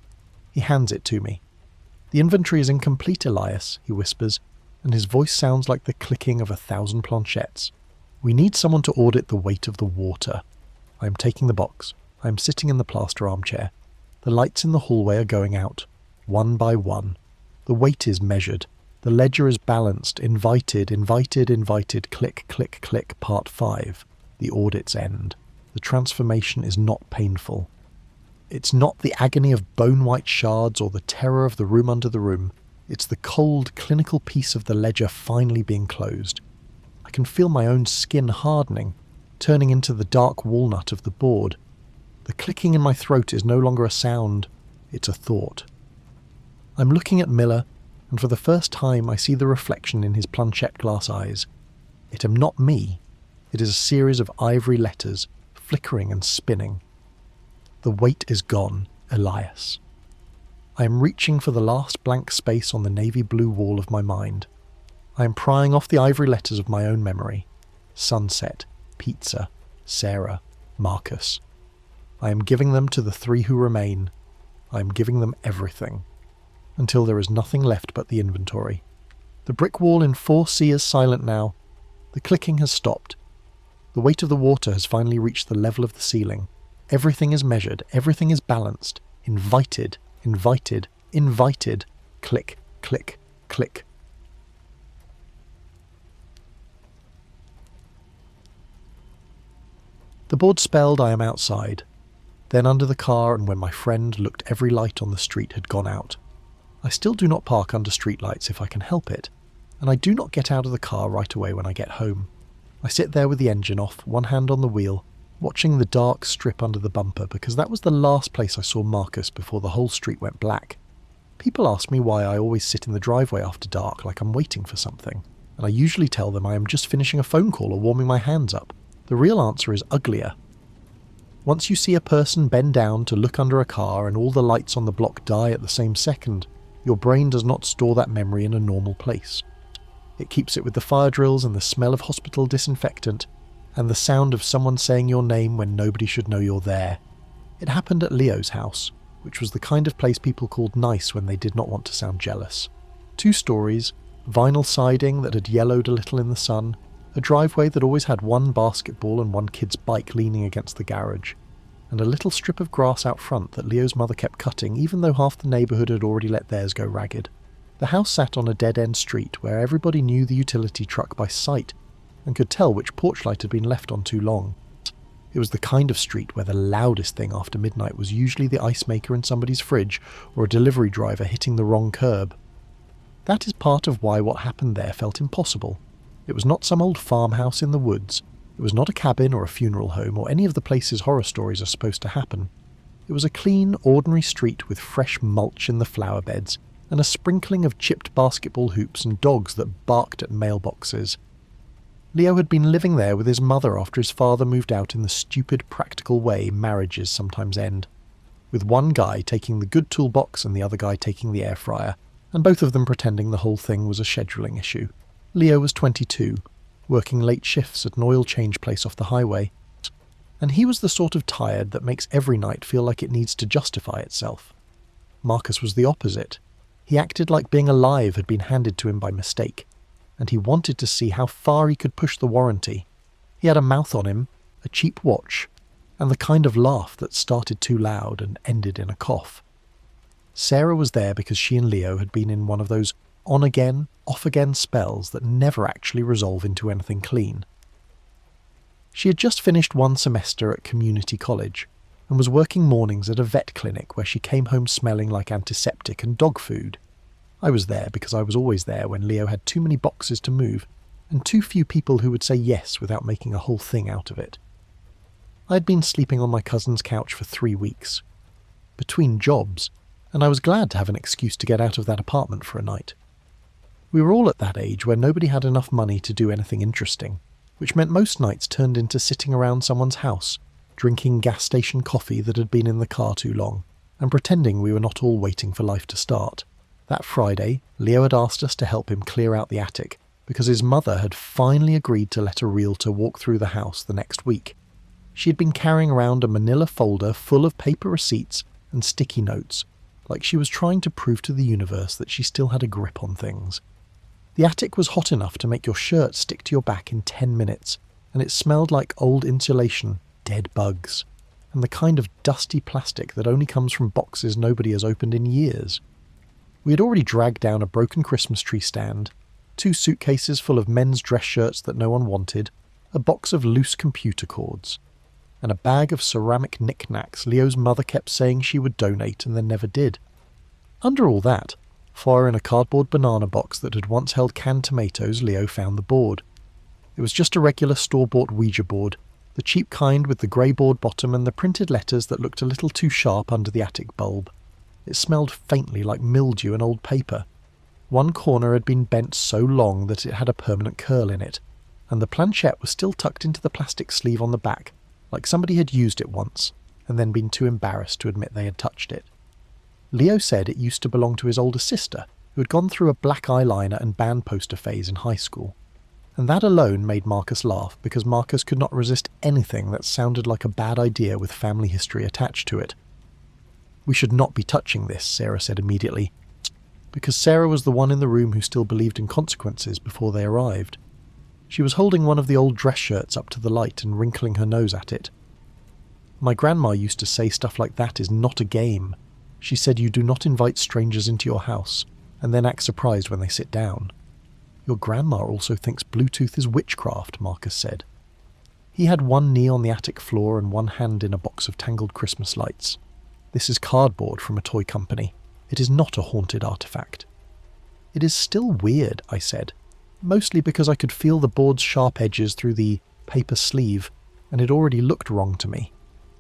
He hands it to me. "The inventory is incomplete, Elias," he whispers, and his voice sounds like the clicking of 1,000 planchettes. "We need someone to audit the weight of the water." I am taking the box. I am sitting in the plaster armchair. The lights in the hallway are going out, one by one. The weight is measured. The ledger is balanced. Invited, invited, invited, click, click, click, part 5. The audits end. The transformation is not painful. It's not the agony of bone-white shards or the terror of the room under the room. It's the cold, clinical peace of the ledger finally being closed. I can feel my own skin hardening, turning into the dark walnut of the board. The clicking in my throat is no longer a sound, it's a thought. I'm looking at Miller, and for the first time I see the reflection in his planchette glass eyes. It am not me. It is a series of ivory letters, flickering and spinning. The weight is gone, Elias. I am reaching for the last blank space on the navy blue wall of my mind. I am prying off the ivory letters of my own memory. Sunset, pizza, Sarah, Marcus. I am giving them to the 3 who remain. I am giving them everything. Until there is nothing left but the inventory. The brick wall in 4C is silent now. The clicking has stopped. The weight of the water has finally reached the level of the ceiling. Everything is measured. Everything is balanced. Invited, invited, invited. Click, click, click. The board spelled I am outside. Then under the car, and when my friend looked, every light on the street had gone out. I still do not park under streetlights if I can help it, and I do not get out of the car right away when I get home. I sit there with the engine off, one hand on the wheel, watching the dark strip under the bumper, because that was the last place I saw Marcus before the whole street went black. People ask me why I always sit in the driveway after dark like I'm waiting for something, and I usually tell them I am just finishing a phone call or warming my hands up. The real answer is uglier. Once you see a person bend down to look under a car and all the lights on the block die at the same second, your brain does not store that memory in a normal place. It keeps it with the fire drills and the smell of hospital disinfectant and the sound of someone saying your name when nobody should know you're there. It happened at Leo's house, which was the kind of place people called nice when they did not want to sound jealous. 2 stories, vinyl siding that had yellowed a little in the sun, a driveway that always had 1 basketball and 1 kid's bike leaning against the garage, and a little strip of grass out front that Leo's mother kept cutting even though half the neighbourhood had already let theirs go ragged. The house sat on a dead-end street where everybody knew the utility truck by sight and could tell which porch light had been left on too long. It was the kind of street where the loudest thing after midnight was usually the ice maker in somebody's fridge or a delivery driver hitting the wrong curb. That is part of why what happened there felt impossible. It was not some old farmhouse in the woods. It was not a cabin or a funeral home or any of the places horror stories are supposed to happen. It was a clean, ordinary street with fresh mulch in the flower beds and a sprinkling of chipped basketball hoops and dogs that barked at mailboxes. Leo had been living there with his mother after his father moved out in the stupid, practical way marriages sometimes end, with one guy taking the good toolbox and the other guy taking the air fryer, and both of them pretending the whole thing was a scheduling issue. Leo was 22, working late shifts at an oil change place off the highway, and he was the sort of tired that makes every night feel like it needs to justify itself. Marcus was the opposite. He acted like being alive had been handed to him by mistake, and he wanted to see how far he could push the warranty. He had a mouth on him, a cheap watch, and the kind of laugh that started too loud and ended in a cough. Sarah was there because she and Leo had been in one of those on-again, off-again spells that never actually resolve into anything clean. She had just finished 1 semester at community college and was working mornings at a vet clinic where she came home smelling like antiseptic and dog food. I was there because I was always there when Leo had too many boxes to move and too few people who would say yes without making a whole thing out of it. I had been sleeping on my cousin's couch for 3 weeks, between jobs, and I was glad to have an excuse to get out of that apartment for a night. We were all at that age where nobody had enough money to do anything interesting, which meant most nights turned into sitting around someone's house, drinking gas station coffee that had been in the car too long, and pretending we were not all waiting for life to start. That Friday, Leo had asked us to help him clear out the attic because his mother had finally agreed to let a realtor walk through the house the next week. She had been carrying around a manila folder full of paper receipts and sticky notes, like she was trying to prove to the universe that she still had a grip on things. The attic was hot enough to make your shirt stick to your back in 10 minutes, and it smelled like old insulation, dead bugs, and the kind of dusty plastic that only comes from boxes nobody has opened in years. We had already dragged down a broken Christmas tree stand, 2 suitcases full of men's dress shirts that no one wanted, a box of loose computer cords, and a bag of ceramic knickknacks Leo's mother kept saying she would donate and then never did. Under all that, far in a cardboard banana box that had once held canned tomatoes, Leo found the board. It was just a regular store-bought Ouija board, the cheap kind with the grey board bottom and the printed letters that looked a little too sharp under the attic bulb. It smelled faintly like mildew and old paper. One corner had been bent so long that it had a permanent curl in it, and the planchette was still tucked into the plastic sleeve on the back, like somebody had used it once, and then been too embarrassed to admit they had touched it. Leo said it used to belong to his older sister, who had gone through a black eyeliner and band poster phase in high school. And that alone made Marcus laugh, because Marcus could not resist anything that sounded like a bad idea with family history attached to it. "We should not be touching this," Sarah said immediately, because Sarah was the one in the room who still believed in consequences before they arrived. She was holding one of the old dress shirts up to the light and wrinkling her nose at it. "My grandma used to say stuff like that is not a game. She said you do not invite strangers into your house, and then act surprised when they sit down." "Your grandma also thinks Bluetooth is witchcraft," Marcus said. He had one knee on the attic floor and one hand in a box of tangled Christmas lights. "This is cardboard from a toy company. It is not a haunted artifact." "It is still weird," I said, mostly because I could feel the board's sharp edges through the paper sleeve, and it already looked wrong to me.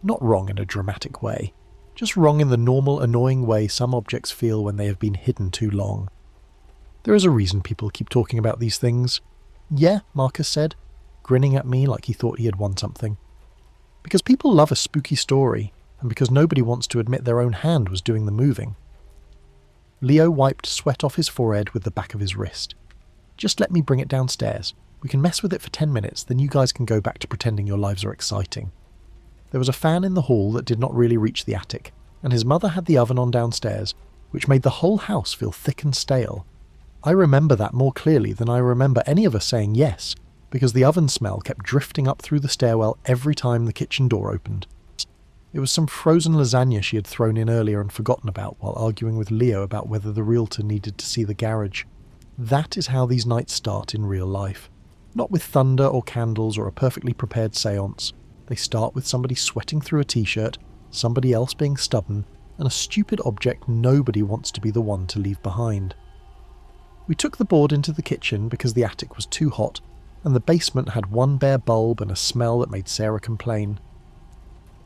Not wrong in a dramatic way, just wrong in the normal, annoying way some objects feel when they have been hidden too long. "There is a reason people keep talking about these things." "Yeah," Marcus said, grinning at me like he thought he had won something. "Because people love a spooky story, and because nobody wants to admit their own hand was doing the moving." Leo wiped sweat off his forehead with the back of his wrist. "Just let me bring it downstairs. We can mess with it for 10 minutes, then you guys can go back to pretending your lives are exciting." There was a fan in the hall that did not really reach the attic, and his mother had the oven on downstairs, which made the whole house feel thick and stale. I remember that more clearly than I remember any of us saying yes, because the oven smell kept drifting up through the stairwell every time the kitchen door opened. It was some frozen lasagna she had thrown in earlier and forgotten about while arguing with Leo about whether the realtor needed to see the garage. That is how these nights start in real life. Not with thunder or candles or a perfectly prepared séance. They start with somebody sweating through a t-shirt, somebody else being stubborn, and a stupid object nobody wants to be the one to leave behind. We took the board into the kitchen because the attic was too hot, and the basement had one bare bulb and a smell that made Sarah complain.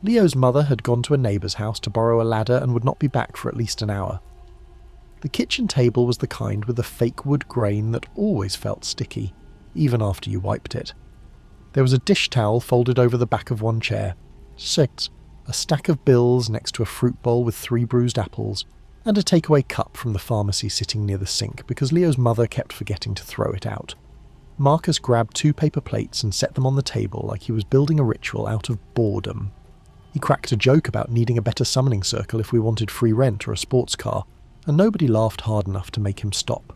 Leo's mother had gone to a neighbour's house to borrow a ladder and would not be back for at least an hour. The kitchen table was the kind with the fake wood grain that always felt sticky, even after you wiped it. There was a dish towel folded over the back of one chair, 6, a stack of bills next to a fruit bowl with 3 bruised apples, and a takeaway cup from the pharmacy sitting near the sink because Leo's mother kept forgetting to throw it out. Marcus grabbed 2 paper plates and set them on the table like he was building a ritual out of boredom. He cracked a joke about needing a better summoning circle if we wanted free rent or a sports car, and nobody laughed hard enough to make him stop.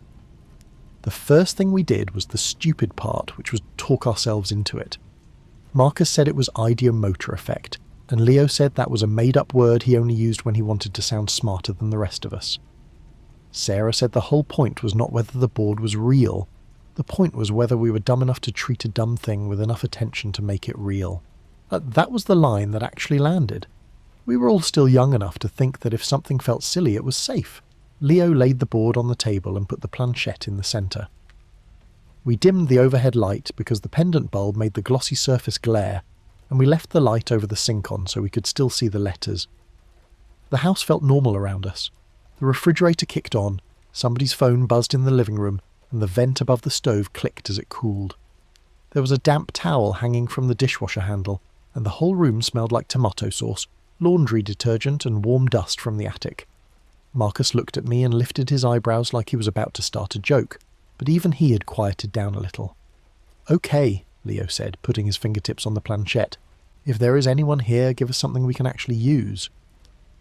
The first thing we did was the stupid part, which was talk ourselves into it. Marcus said it was ideomotor effect, and Leo said that was a made-up word he only used when he wanted to sound smarter than the rest of us. Sarah said the whole point was not whether the board was real. The point was whether we were dumb enough to treat a dumb thing with enough attention to make it real. That was the line that actually landed. We were all still young enough to think that if something felt silly, it was safe. Leo laid the board on the table and put the planchette in the centre. We dimmed the overhead light because the pendant bulb made the glossy surface glare, and we left the light over the sink on so we could still see the letters. The house felt normal around us. The refrigerator kicked on, somebody's phone buzzed in the living room, and the vent above the stove clicked as it cooled. There was a damp towel hanging from the dishwasher handle, and the whole room smelled like tomato sauce, laundry detergent and warm dust from the attic. Marcus looked at me and lifted his eyebrows like he was about to start a joke, but even he had quieted down a little. "Okay," Leo said, putting his fingertips on the planchette. "If there is anyone here, give us something we can actually use."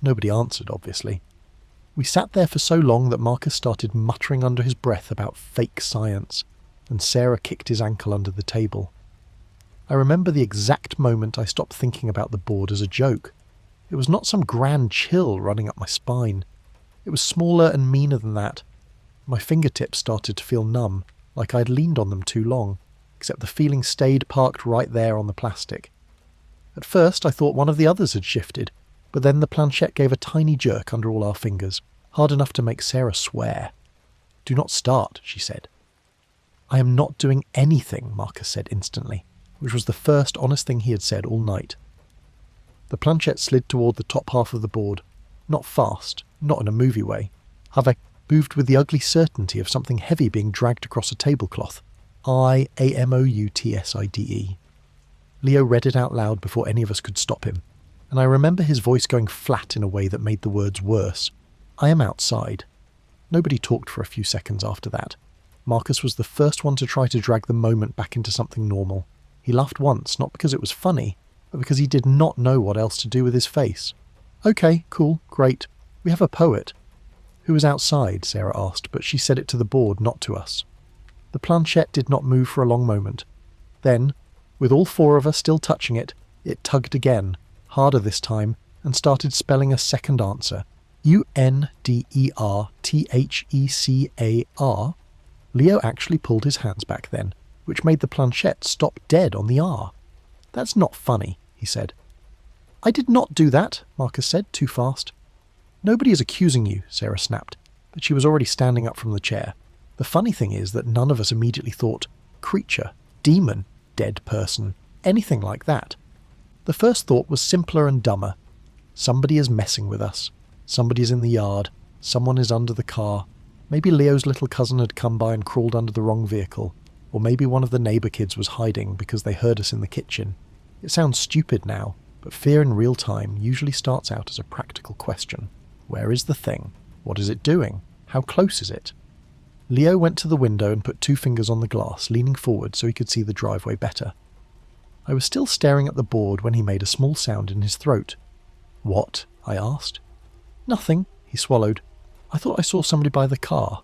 Nobody answered, obviously. We sat there for so long that Marcus started muttering under his breath about fake science, and Sarah kicked his ankle under the table. I remember the exact moment I stopped thinking about the board as a joke. It was not some grand chill running up my spine. It was smaller and meaner than that. My fingertips started to feel numb, like I'd leaned on them too long, except the feeling stayed parked right there on the plastic. At first I thought one of the others had shifted, but then the planchette gave a tiny jerk under all our fingers, hard enough to make Sarah swear. "Do not start," she said. "I am not doing anything," Marcus said instantly, which was the first honest thing he had said all night. The planchette slid toward the top half of the board. Not fast, not in a movie way. Have I moved with the ugly certainty of something heavy being dragged across a tablecloth? I-A-M-O-U-T-S-I-D-E. Leo read it out loud before any of us could stop him, and I remember his voice going flat in a way that made the words worse. "I am outside." Nobody talked for a few seconds after that. Marcus was the first one to try to drag the moment back into something normal. He laughed once, not because it was funny, but because he did not know what else to do with his face. "Okay, cool, great. We have a poet." "Who was outside?" Sarah asked, but she said it to the board, not to us. The planchette did not move for a long moment. Then, with all four of us still touching it, it tugged again, harder this time, and started spelling a second answer. U-N-D-E-R-T-H-E-C-A-R. Leo actually pulled his hands back then, which made the planchette stop dead on the R. "That's not funny," he said. "I did not do that," Marcus said, too fast. "Nobody is accusing you," Sarah snapped, but she was already standing up from the chair. The funny thing is that none of us immediately thought, creature, demon, dead person, anything like that. The first thought was simpler and dumber. Somebody is messing with us. Somebody is in the yard. Someone is under the car. Maybe Leo's little cousin had come by and crawled under the wrong vehicle. Or maybe one of the neighbour kids was hiding because they heard us in the kitchen. It sounds stupid now, but fear in real time usually starts out as a practical question. Where is the thing? What is it doing? How close is it? Leo went to the window and put 2 fingers on the glass, leaning forward so he could see the driveway better. I was still staring at the board when he made a small sound in his throat. "What?" I asked. "Nothing," he swallowed. "I thought I saw somebody by the car."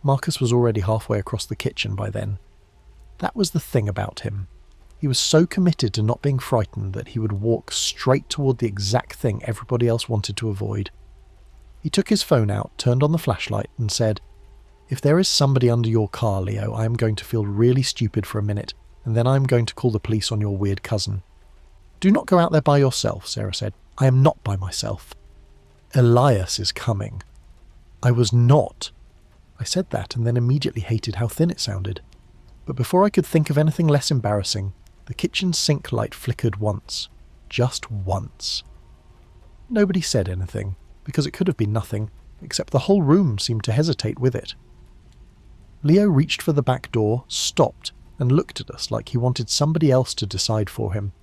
Marcus was already halfway across the kitchen by then. That was the thing about him. He was so committed to not being frightened that he would walk straight toward the exact thing everybody else wanted to avoid. He took his phone out, turned on the flashlight, and said, "If there is somebody under your car, Leo, I am going to feel really stupid for a minute, and then I am going to call the police on your weird cousin." "Do not go out there by yourself," Sarah said. "I am not by myself." "Elias is coming." I was not. I said that and then immediately hated how thin it sounded. But before I could think of anything less embarrassing, the kitchen sink light flickered once. Just once. Nobody said anything, because it could have been nothing, except the whole room seemed to hesitate with it. Leo reached for the back door, stopped, and looked at us like he wanted somebody else to decide for him.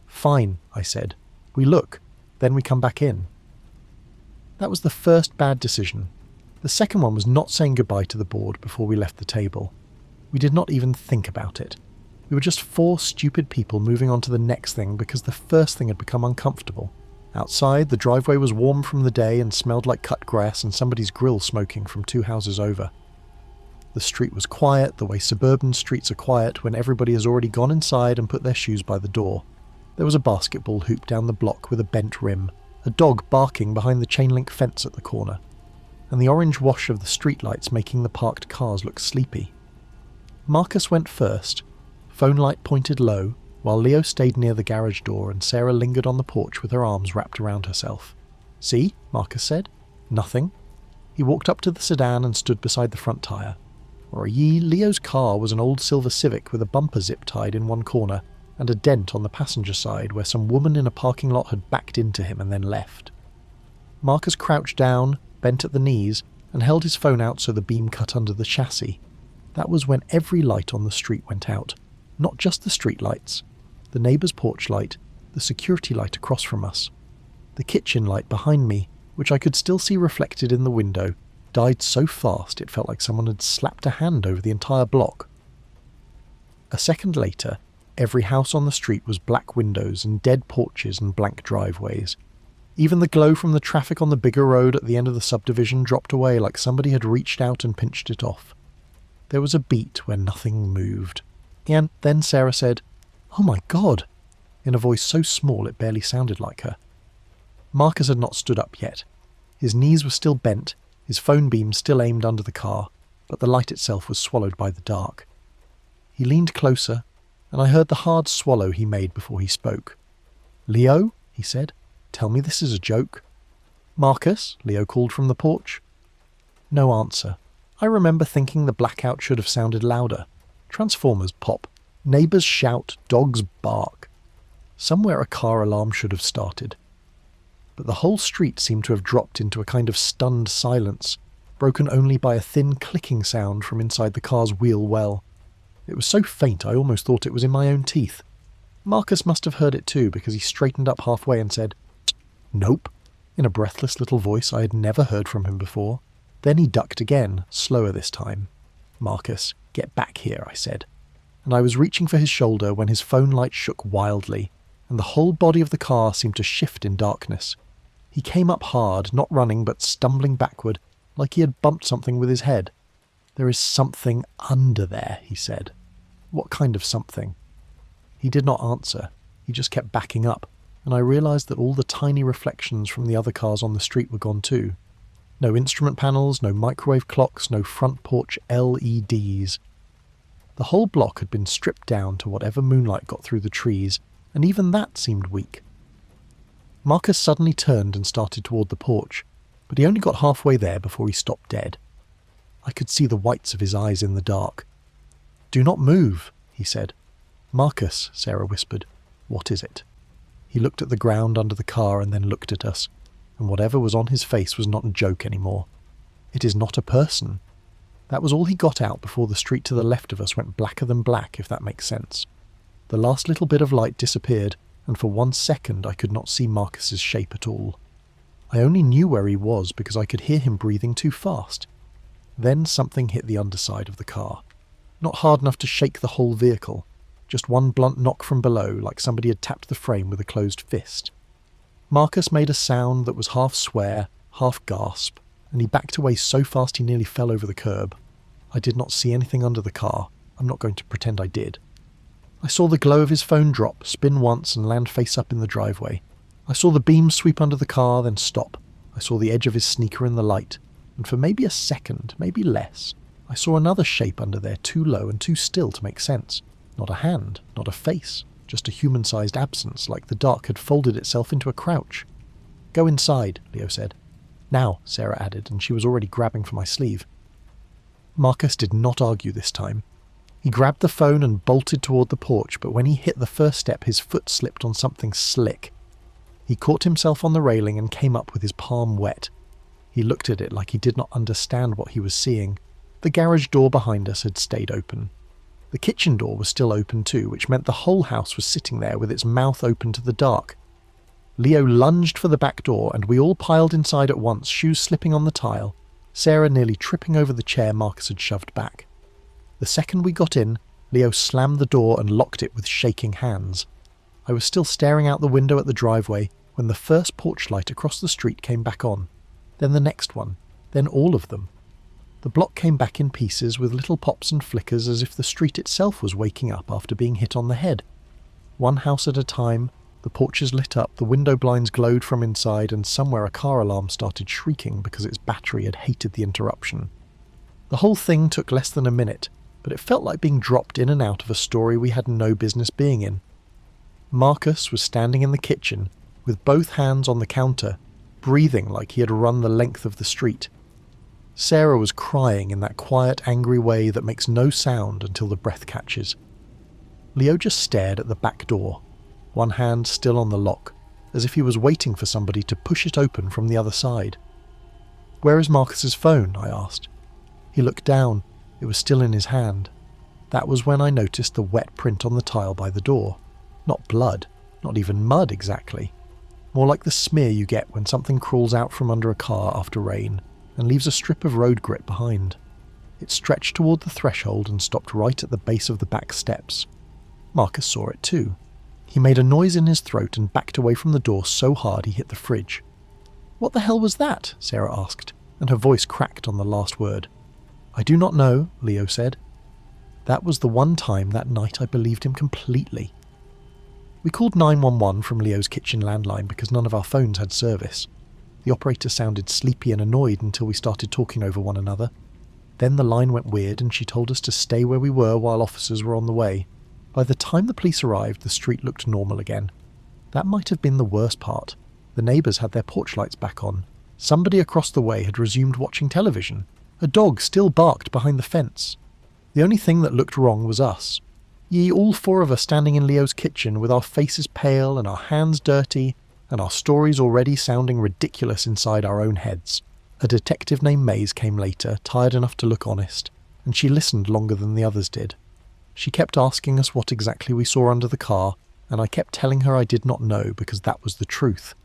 "Fine," I said. "We look, then we come back in." That was the first bad decision. The second one was not saying goodbye to the board before we left the table. We did not even think about it. We were just 4 stupid people moving on to the next thing because the first thing had become uncomfortable. Outside, the driveway was warm from the day and smelled like cut grass and somebody's grill smoking from 2 houses over. The street was quiet, the way suburban streets are quiet when everybody has already gone inside and put their shoes by the door. There was a basketball hoop down the block with a bent rim, a dog barking behind the chain-link fence at the corner, and the orange wash of the streetlights making the parked cars look sleepy. Marcus went first, phone light pointed low, while Leo stayed near the garage door and Sarah lingered on the porch with her arms wrapped around herself. "See?" Marcus said. "Nothing." He walked up to the sedan and stood beside the front tyre. Leo's car was an old silver Civic with a bumper zip tied in one corner and a dent on the passenger side where some woman in a parking lot had backed into him and then left. Marcus crouched down, bent at the knees, and held his phone out so the beam cut under the chassis. That was when every light on the street went out. Not just the street lights. The neighbour's porch light, the security light across from us, The kitchen light behind me, which I could still see reflected in the window, died so fast it felt like someone had slapped a hand over the entire block. A second later, every house on the street was black windows and dead porches and blank driveways. Even the glow from the traffic on the bigger road at the end of the subdivision dropped away like somebody had reached out and pinched it off. There was a beat where nothing moved. And then Sarah said, "Oh my God," in a voice so small it barely sounded like her. Marcus had not stood up yet. His knees were still bent, his phone beam still aimed under the car, but the light itself was swallowed by the dark. He leaned closer, and I heard the hard swallow he made before he spoke. "Leo," he said, "tell me this is a joke." "Marcus," Leo called from the porch. No answer. I remember thinking the blackout should have sounded louder. Transformers pop, neighbours shout, dogs bark. Somewhere a car alarm should have started. But the whole street seemed to have dropped into a kind of stunned silence, broken only by a thin clicking sound from inside the car's wheel well. It was so faint I almost thought it was in my own teeth. Marcus must have heard it too, because he straightened up halfway and said, "Nope," in a breathless little voice I had never heard from him before. Then he ducked again, slower this time. "Marcus, get back here," I said. And I was reaching for his shoulder when his phone light shook wildly, and the whole body of the car seemed to shift in darkness. He came up hard, not running but stumbling backward, like he had bumped something with his head. "There is something under there," he said. "What kind of something?" He did not answer. He just kept backing up, and I realised that all the tiny reflections from the other cars on the street were gone too. No instrument panels, no microwave clocks, no front porch LEDs. The whole block had been stripped down to whatever moonlight got through the trees, and even that seemed weak. Marcus suddenly turned and started toward the porch, but he only got halfway there before he stopped dead. I could see the whites of his eyes in the dark. "Do not move," he said. "Marcus," Sarah whispered. "What is it?" He looked at the ground under the car and then looked at us, and whatever was on his face was not a joke anymore. "It is not a person." That was all he got out before the street to the left of us went blacker than black, if that makes sense. The last little bit of light disappeared, and for 1 second I could not see Marcus's shape at all. I only knew where he was because I could hear him breathing too fast. Then something hit the underside of the car. Not hard enough to shake the whole vehicle, just one blunt knock from below, like somebody had tapped the frame with a closed fist. Marcus made a sound that was half swear, half gasp, and he backed away so fast he nearly fell over the curb. I did not see anything under the car. I'm not going to pretend I did. I saw the glow of his phone drop, spin once and land face up in the driveway. I saw the beam sweep under the car, then stop. I saw the edge of his sneaker in the light, and for maybe a second, maybe less, I saw another shape under there too low and too still to make sense. Not a hand, not a face, just a human-sized absence, like the dark had folded itself into a crouch. "Go inside," Leo said. "Now," Sarah added, and she was already grabbing for my sleeve. Marcus did not argue this time. He grabbed the phone and bolted toward the porch, but when he hit the first step, his foot slipped on something slick. He caught himself on the railing and came up with his palm wet. He looked at it like he did not understand what he was seeing. The garage door behind us had stayed open. The kitchen door was still open too, which meant the whole house was sitting there with its mouth open to the dark. Leo lunged for the back door, and we all piled inside at once, shoes slipping on the tile, Sarah nearly tripping over the chair Marcus had shoved back. The second we got in, Leo slammed the door and locked it with shaking hands. I was still staring out the window at the driveway when the first porch light across the street came back on, then the next one, then all of them. The block came back in pieces with little pops and flickers as if the street itself was waking up after being hit on the head. One house at a time, the porches lit up, the window blinds glowed from inside, and somewhere a car alarm started shrieking because its battery had hated the interruption. The whole thing took less than a minute, but it felt like being dropped in and out of a story we had no business being in. Marcus was standing in the kitchen, with both hands on the counter, breathing like he had run the length of the street. Sarah was crying in that quiet, angry way that makes no sound until the breath catches. Leo just stared at the back door, one hand still on the lock, as if he was waiting for somebody to push it open from the other side. "Where is Marcus's phone?" I asked. He looked down. It was still in his hand. That was when I noticed the wet print on the tile by the door. Not blood, not even mud exactly. more like the smear you get when something crawls out from under a car after rain and leaves a strip of road grit behind. It stretched toward the threshold and stopped right at the base of the back steps. Marcus saw it too. He made a noise in his throat and backed away from the door so hard he hit the fridge. "What the hell was that?" Sarah asked, and her voice cracked on the last word. "I do not know," Leo said. That was the one time that night I believed him completely. We called 911 from Leo's kitchen landline because none of our phones had service. The operator sounded sleepy and annoyed until we started talking over one another. Then the line went weird and she told us to stay where we were while officers were on the way. By the time the police arrived, the street looked normal again. That might have been the worst part. The neighbours had their porch lights back on. Somebody across the way had resumed watching television. A dog still barked behind the fence. The only thing that looked wrong was us. All four of us standing in Leo's kitchen with our faces pale and our hands dirty and our stories already sounding ridiculous inside our own heads. A detective named Mays came later, tired enough to look honest, and she listened longer than the others did. She kept asking us what exactly we saw under the car, and I kept telling her I did not know because that was the truth.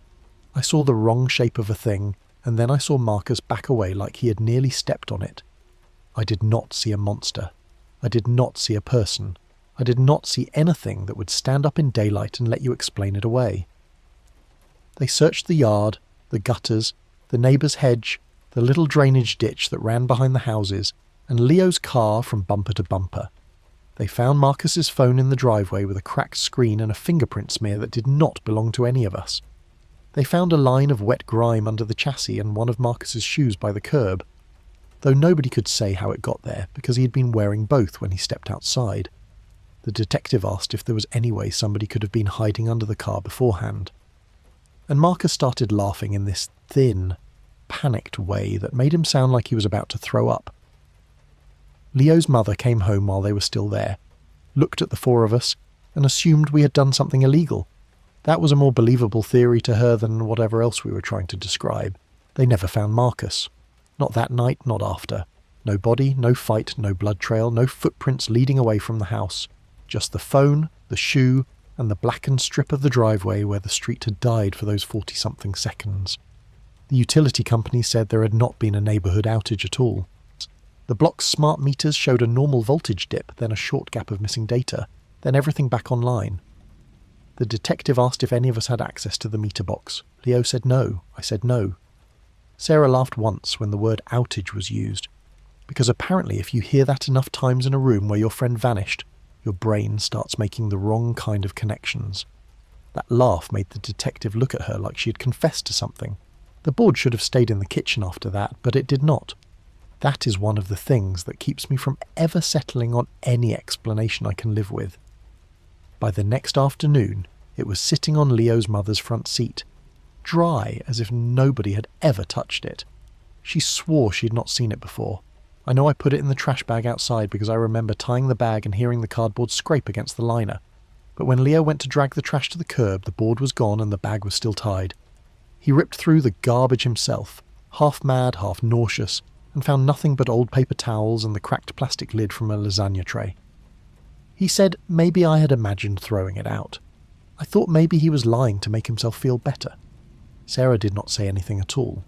I saw the wrong shape of a thing, and then I saw Marcus back away like he had nearly stepped on it. I did not see a monster. I did not see a person. I did not see anything that would stand up in daylight and let you explain it away. They searched the yard, the gutters, the neighbour's hedge, the little drainage ditch that ran behind the houses, and Leo's car from bumper to bumper. They found Marcus's phone in the driveway with a cracked screen and a fingerprint smear that did not belong to any of us. They found a line of wet grime under the chassis and one of Marcus's shoes by the curb, though nobody could say how it got there because he had been wearing both when he stepped outside. The detective asked if there was any way somebody could have been hiding under the car beforehand. And Marcus started laughing in this thin, panicked way that made him sound like he was about to throw up. Leo's mother came home while they were still there, looked at the four of us, and assumed we had done something illegal. That was a more believable theory to her than whatever else we were trying to describe. They never found Marcus. Not that night, not after. No body, no fight, no blood trail, no footprints leading away from the house. Just the phone, the shoe, and the blackened strip of the driveway where the street had died for those 40-something seconds. The utility company said there had not been a neighbourhood outage at all. The block's smart meters showed a normal voltage dip, then a short gap of missing data, then everything back online. The detective asked if any of us had access to the meter box. Leo said no. I said no. Sarah laughed once when the word outage was used, because apparently if you hear that enough times in a room where your friend vanished, your brain starts making the wrong kind of connections. That laugh made the detective look at her like she had confessed to something. The board should have stayed in the kitchen after that, but it did not. That is one of the things that keeps me from ever settling on any explanation I can live with. By the next afternoon, it was sitting on Leo's mother's front seat, dry as if nobody had ever touched it. She swore she had not seen it before. I know I put it in the trash bag outside because I remember tying the bag and hearing the cardboard scrape against the liner. But when Leo went to drag the trash to the curb, the board was gone and the bag was still tied. He ripped through the garbage himself, half mad, half nauseous, and found nothing but old paper towels and the cracked plastic lid from a lasagna tray. He said maybe I had imagined throwing it out. I thought maybe he was lying to make himself feel better. Sarah did not say anything at all.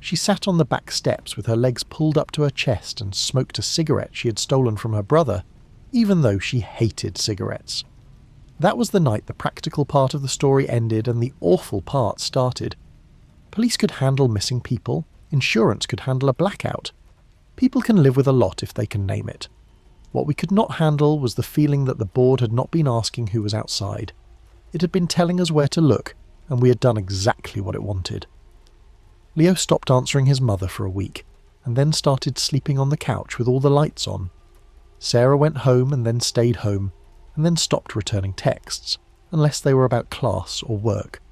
She sat on the back steps with her legs pulled up to her chest and smoked a cigarette she had stolen from her brother, even though she hated cigarettes. That was the night the practical part of the story ended and the awful part started. Police could handle missing people. Insurance could handle a blackout. People can live with a lot if they can name it. What we could not handle was the feeling that the board had not been asking who was outside. It had been telling us where to look, and we had done exactly what it wanted. Leo stopped answering his mother for a week, and then started sleeping on the couch with all the lights on. Sarah went home and then stayed home, and then stopped returning texts, unless they were about class or work.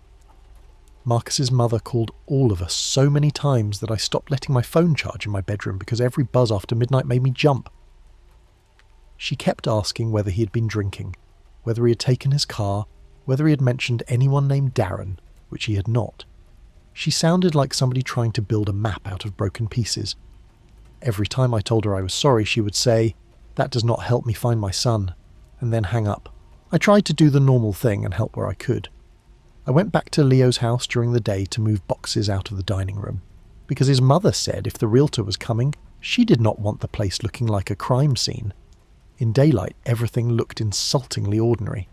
Marcus's mother called all of us so many times that I stopped letting my phone charge in my bedroom because every buzz after midnight made me jump. She kept asking whether he had been drinking, whether he had taken his car, whether he had mentioned anyone named Darren, which he had not. She sounded like somebody trying to build a map out of broken pieces. Every time I told her I was sorry, she would say, "That does not help me find my son," and then hang up. I tried to do the normal thing and help where I could. I went back to Leo's house during the day to move boxes out of the dining room, because his mother said if the realtor was coming, she did not want the place looking like a crime scene. In daylight, everything looked insultingly ordinary.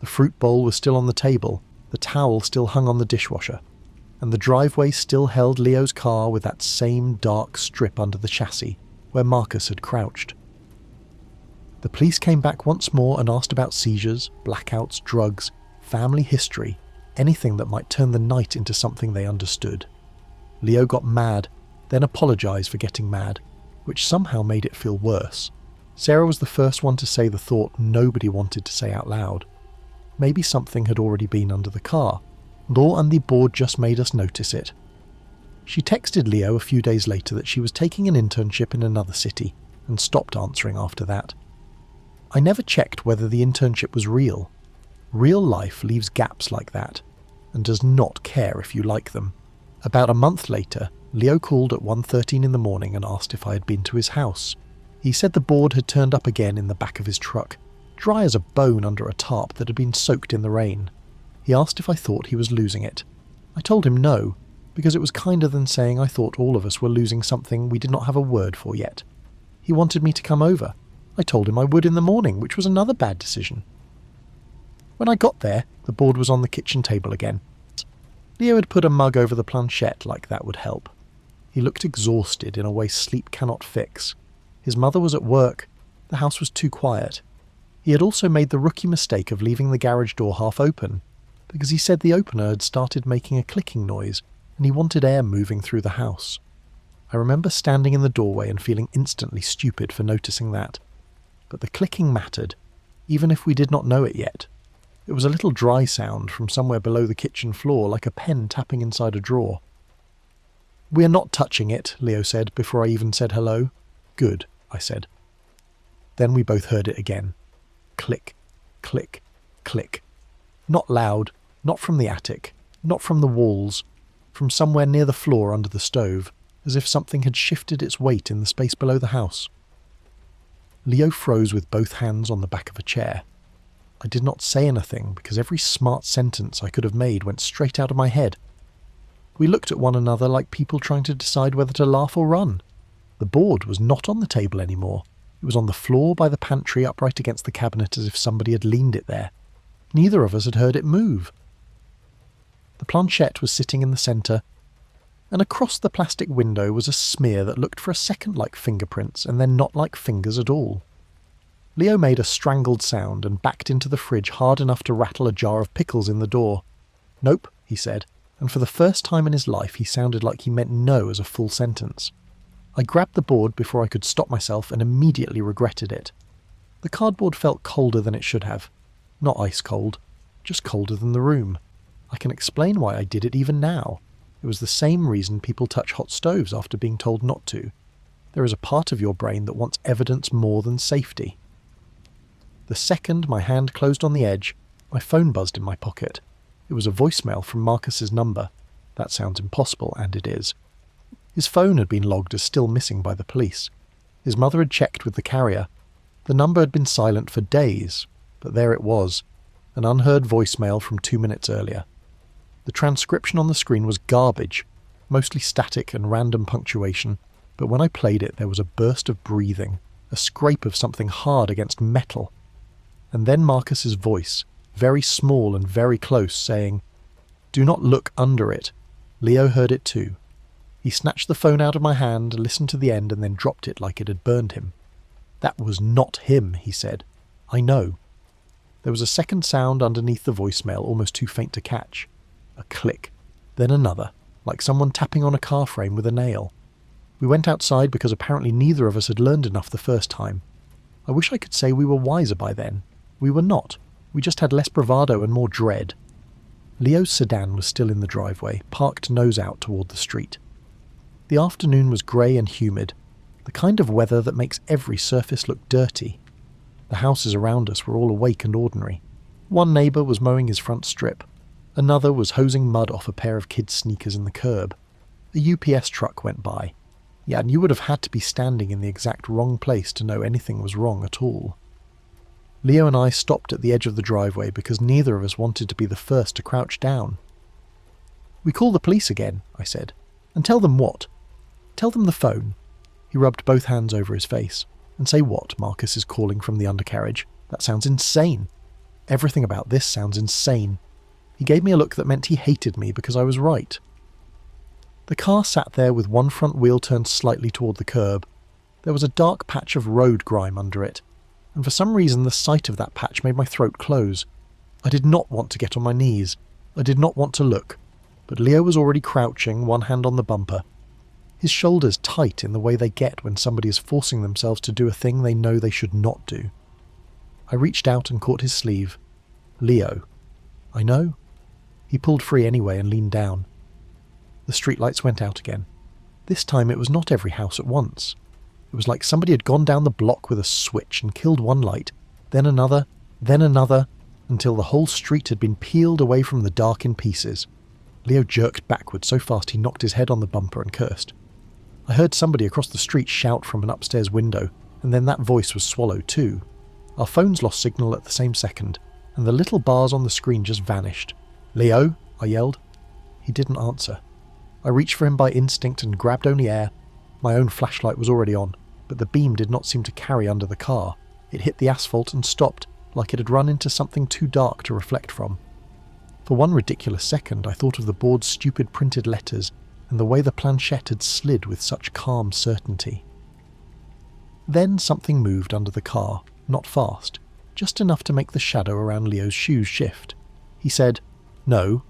The fruit bowl was still on the table, the towel still hung on the dishwasher, and the driveway still held Leo's car with that same dark strip under the chassis where Marcus had crouched. The police came back once more and asked about seizures, blackouts, drugs, family history, anything that might turn the night into something they understood. Leo got mad, then apologised for getting mad, which somehow made it feel worse. Sarah was the first one to say the thought nobody wanted to say out loud. Maybe something had already been under the car. Law and the board just made us notice it. She texted Leo a few days later that she was taking an internship in another city, and stopped answering after that. I never checked whether the internship was real. Real life leaves gaps like that, and does not care if you like them. About a month later, Leo called at 1:13 in the morning and asked if I had been to his house. He said the board had turned up again in the back of his truck, dry as a bone under a tarp that had been soaked in the rain. He asked if I thought he was losing it. I told him no, because it was kinder than saying I thought all of us were losing something we did not have a word for yet. He wanted me to come over. I told him I would in the morning, which was another bad decision. When I got there, the board was on the kitchen table again. Leo had put a mug over the planchette like that would help. He looked exhausted in a way sleep cannot fix. His mother was at work. The house was too quiet. He had also made the rookie mistake of leaving the garage door half open, because he said the opener had started making a clicking noise and he wanted air moving through the house. I remember standing in the doorway and feeling instantly stupid for noticing that. But the clicking mattered, even if we did not know it yet. It was a little dry sound from somewhere below the kitchen floor, like a pen tapping inside a drawer. "We are not touching it," Leo said before I even said hello. "Good," I said. Then we both heard it again. Click, click, click. Not loud, not from the attic, not from the walls, from somewhere near the floor under the stove, as if something had shifted its weight in the space below the house. Leo froze with both hands on the back of a chair. I did not say anything because every smart sentence I could have made went straight out of my head. We looked at one another like people trying to decide whether to laugh or run. The board was not on the table anymore. It was on the floor by the pantry upright against the cabinet as if somebody had leaned it there. Neither of us had heard it move. The planchette was sitting in the centre, and across the plastic window was a smear that looked for a second like fingerprints and then not like fingers at all. Leo made a strangled sound and backed into the fridge hard enough to rattle a jar of pickles in the door. "Nope," he said, and for the first time in his life he sounded like he meant no as a full sentence. I grabbed the board before I could stop myself and immediately regretted it. The cardboard felt colder than it should have. Not ice cold, just colder than the room. I can explain why I did it even now. It was the same reason people touch hot stoves after being told not to. There is a part of your brain that wants evidence more than safety. The second my hand closed on the edge, my phone buzzed in my pocket. It was a voicemail from Marcus's number. That sounds impossible, and it is. His phone had been logged as still missing by the police. His mother had checked with the carrier. The number had been silent for days, but there it was, an unheard voicemail from 2 minutes earlier. The transcription on the screen was garbage, mostly static and random punctuation, but when I played it there was a burst of breathing, a scrape of something hard against metal. And then Marcus's voice, very small and very close, saying, "Do not look under it." Leo heard it too. He snatched the phone out of my hand, listened to the end, and then dropped it like it had burned him. "That was not him," he said. "I know." There was a second sound underneath the voicemail, almost too faint to catch. A click, then another, like someone tapping on a car frame with a nail. We went outside because apparently neither of us had learned enough the first time. I wish I could say we were wiser by then. We were not. We just had less bravado and more dread. Leo's sedan was still in the driveway, parked nose out toward the street. The afternoon was grey and humid, the kind of weather that makes every surface look dirty. The houses around us were all awake and ordinary. One neighbour was mowing his front strip. Another was hosing mud off a pair of kids' sneakers in the curb. A UPS truck went by. Yeah, and you would have had to be standing in the exact wrong place to know anything was wrong at all. Leo and I stopped at the edge of the driveway because neither of us wanted to be the first to crouch down. "We call the police again," I said. "And tell them what?" "Tell them the phone." He rubbed both hands over his face. "And say what?" Marcus is calling from the undercarriage. "That sounds insane. Everything about this sounds insane." He gave me a look that meant he hated me because I was right. The car sat there with one front wheel turned slightly toward the curb. There was a dark patch of road grime under it, and for some reason the sight of that patch made my throat close. I did not want to get on my knees. I did not want to look, but Leo was already crouching, one hand on the bumper. His shoulders tight in the way they get when somebody is forcing themselves to do a thing they know they should not do. I reached out and caught his sleeve. "Leo." "I know." He pulled free anyway and leaned down. The streetlights went out again. This time it was not every house at once. It was like somebody had gone down the block with a switch and killed one light, then another, until the whole street had been peeled away from the dark in pieces. Leo jerked backward so fast he knocked his head on the bumper and cursed. I heard somebody across the street shout from an upstairs window, and then that voice was swallowed too. Our phones lost signal at the same second, and the little bars on the screen just vanished. "Leo," I yelled. He didn't answer. I reached for him by instinct and grabbed only air. My own flashlight was already on, but the beam did not seem to carry under the car. It hit the asphalt and stopped, like it had run into something too dark to reflect from. For one ridiculous second I thought of the board's stupid printed letters and the way the planchette had slid with such calm certainty. Then something moved under the car, not fast, just enough to make the shadow around Leo's shoes shift. He said, "No,"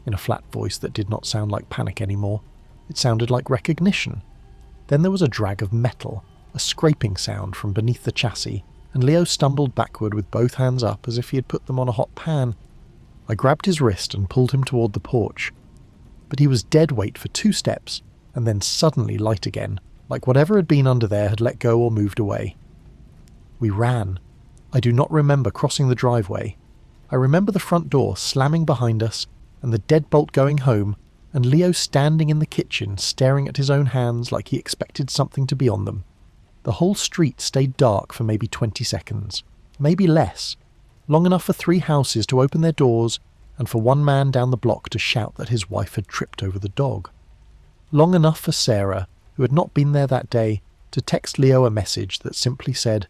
in a flat voice that did not sound like panic anymore. It sounded like recognition. Then there was a drag of metal, a scraping sound from beneath the chassis, and Leo stumbled backward with both hands up as if he had put them on a hot pan. I grabbed his wrist and pulled him toward the porch. But he was dead weight for 2 steps, and then suddenly light again, like whatever had been under there had let go or moved away. We ran. I do not remember crossing the driveway. I remember the front door slamming behind us, and the deadbolt going home, and Leo standing in the kitchen staring at his own hands like he expected something to be on them. The whole street stayed dark for maybe 20 seconds, maybe less, long enough for 3 houses to open their doors and for one man down the block to shout that his wife had tripped over the dog. Long enough for Sarah, who had not been there that day, to text Leo a message that simply said,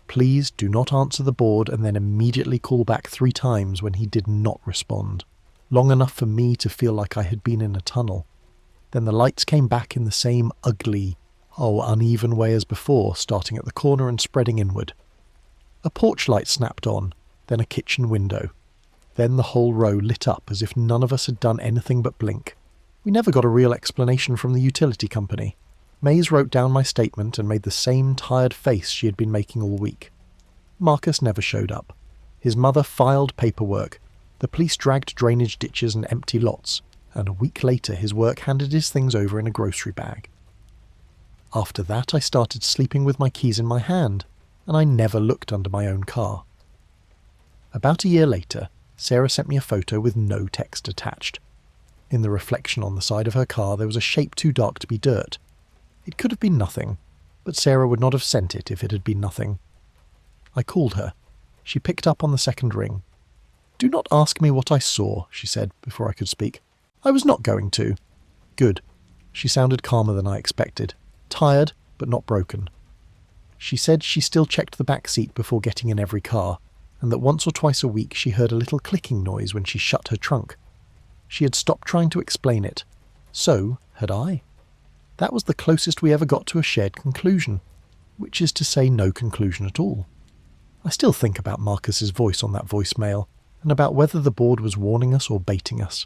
"Please do not answer the board," and then immediately call back 3 times when he did not respond. Long enough for me to feel like I had been in a tunnel. Then the lights came back in the same ugly, uneven way as before, starting at the corner and spreading inward. A porch light snapped on, then a kitchen window. Then the whole row lit up as if none of us had done anything but blink. We never got a real explanation from the utility company. Maze wrote down my statement and made the same tired face she had been making all week. Marcus never showed up. His mother filed paperwork. The police dragged drainage ditches and empty lots, and a week later his work handed his things over in a grocery bag. After that I started sleeping with my keys in my hand, and I never looked under my own car. About a year later, Sarah sent me a photo with no text attached. In the reflection on the side of her car there was a shape too dark to be dirt. It could have been nothing, but Sarah would not have sent it if it had been nothing. I called her. She picked up on the second ring. "Do not ask me what I saw," she said before I could speak. "I was not going to." Good. She sounded calmer than I expected. Tired, but not broken. She said she still checked the back seat before getting in every car, and that once or twice a week she heard a little clicking noise when she shut her trunk. She had stopped trying to explain it. So had I. That was the closest we ever got to a shared conclusion, which is to say no conclusion at all. I still think about Marcus's voice on that voicemail, and about whether the board was warning us or baiting us.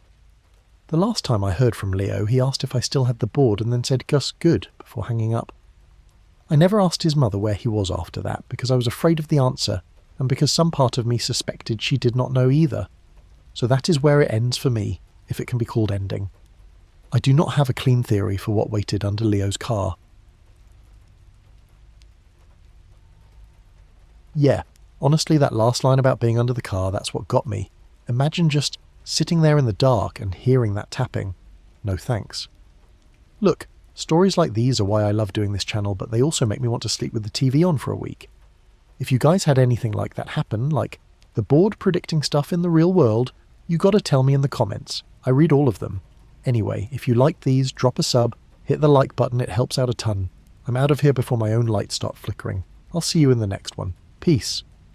The last time I heard from Leo, he asked if I still had the board and then said "Gus, good," before hanging up. I never asked his mother where he was after that, because I was afraid of the answer, and because some part of me suspected she did not know either. So that is where it ends for me, if it can be called ending. I do not have a clean theory for what waited under Leo's car. Yeah, honestly, that last line about being under the car, that's what got me. Imagine just sitting there in the dark and hearing that tapping. No thanks. Look, stories like these are why I love doing this channel, but they also make me want to sleep with the TV on for a week. If you guys had anything like that happen, like the board predicting stuff in the real world, you gotta tell me in the comments. I read all of them. Anyway, if you liked these, drop a sub, hit the like button, it helps out a ton. I'm out of here before my own lights start flickering. I'll see you in the next one. Peace.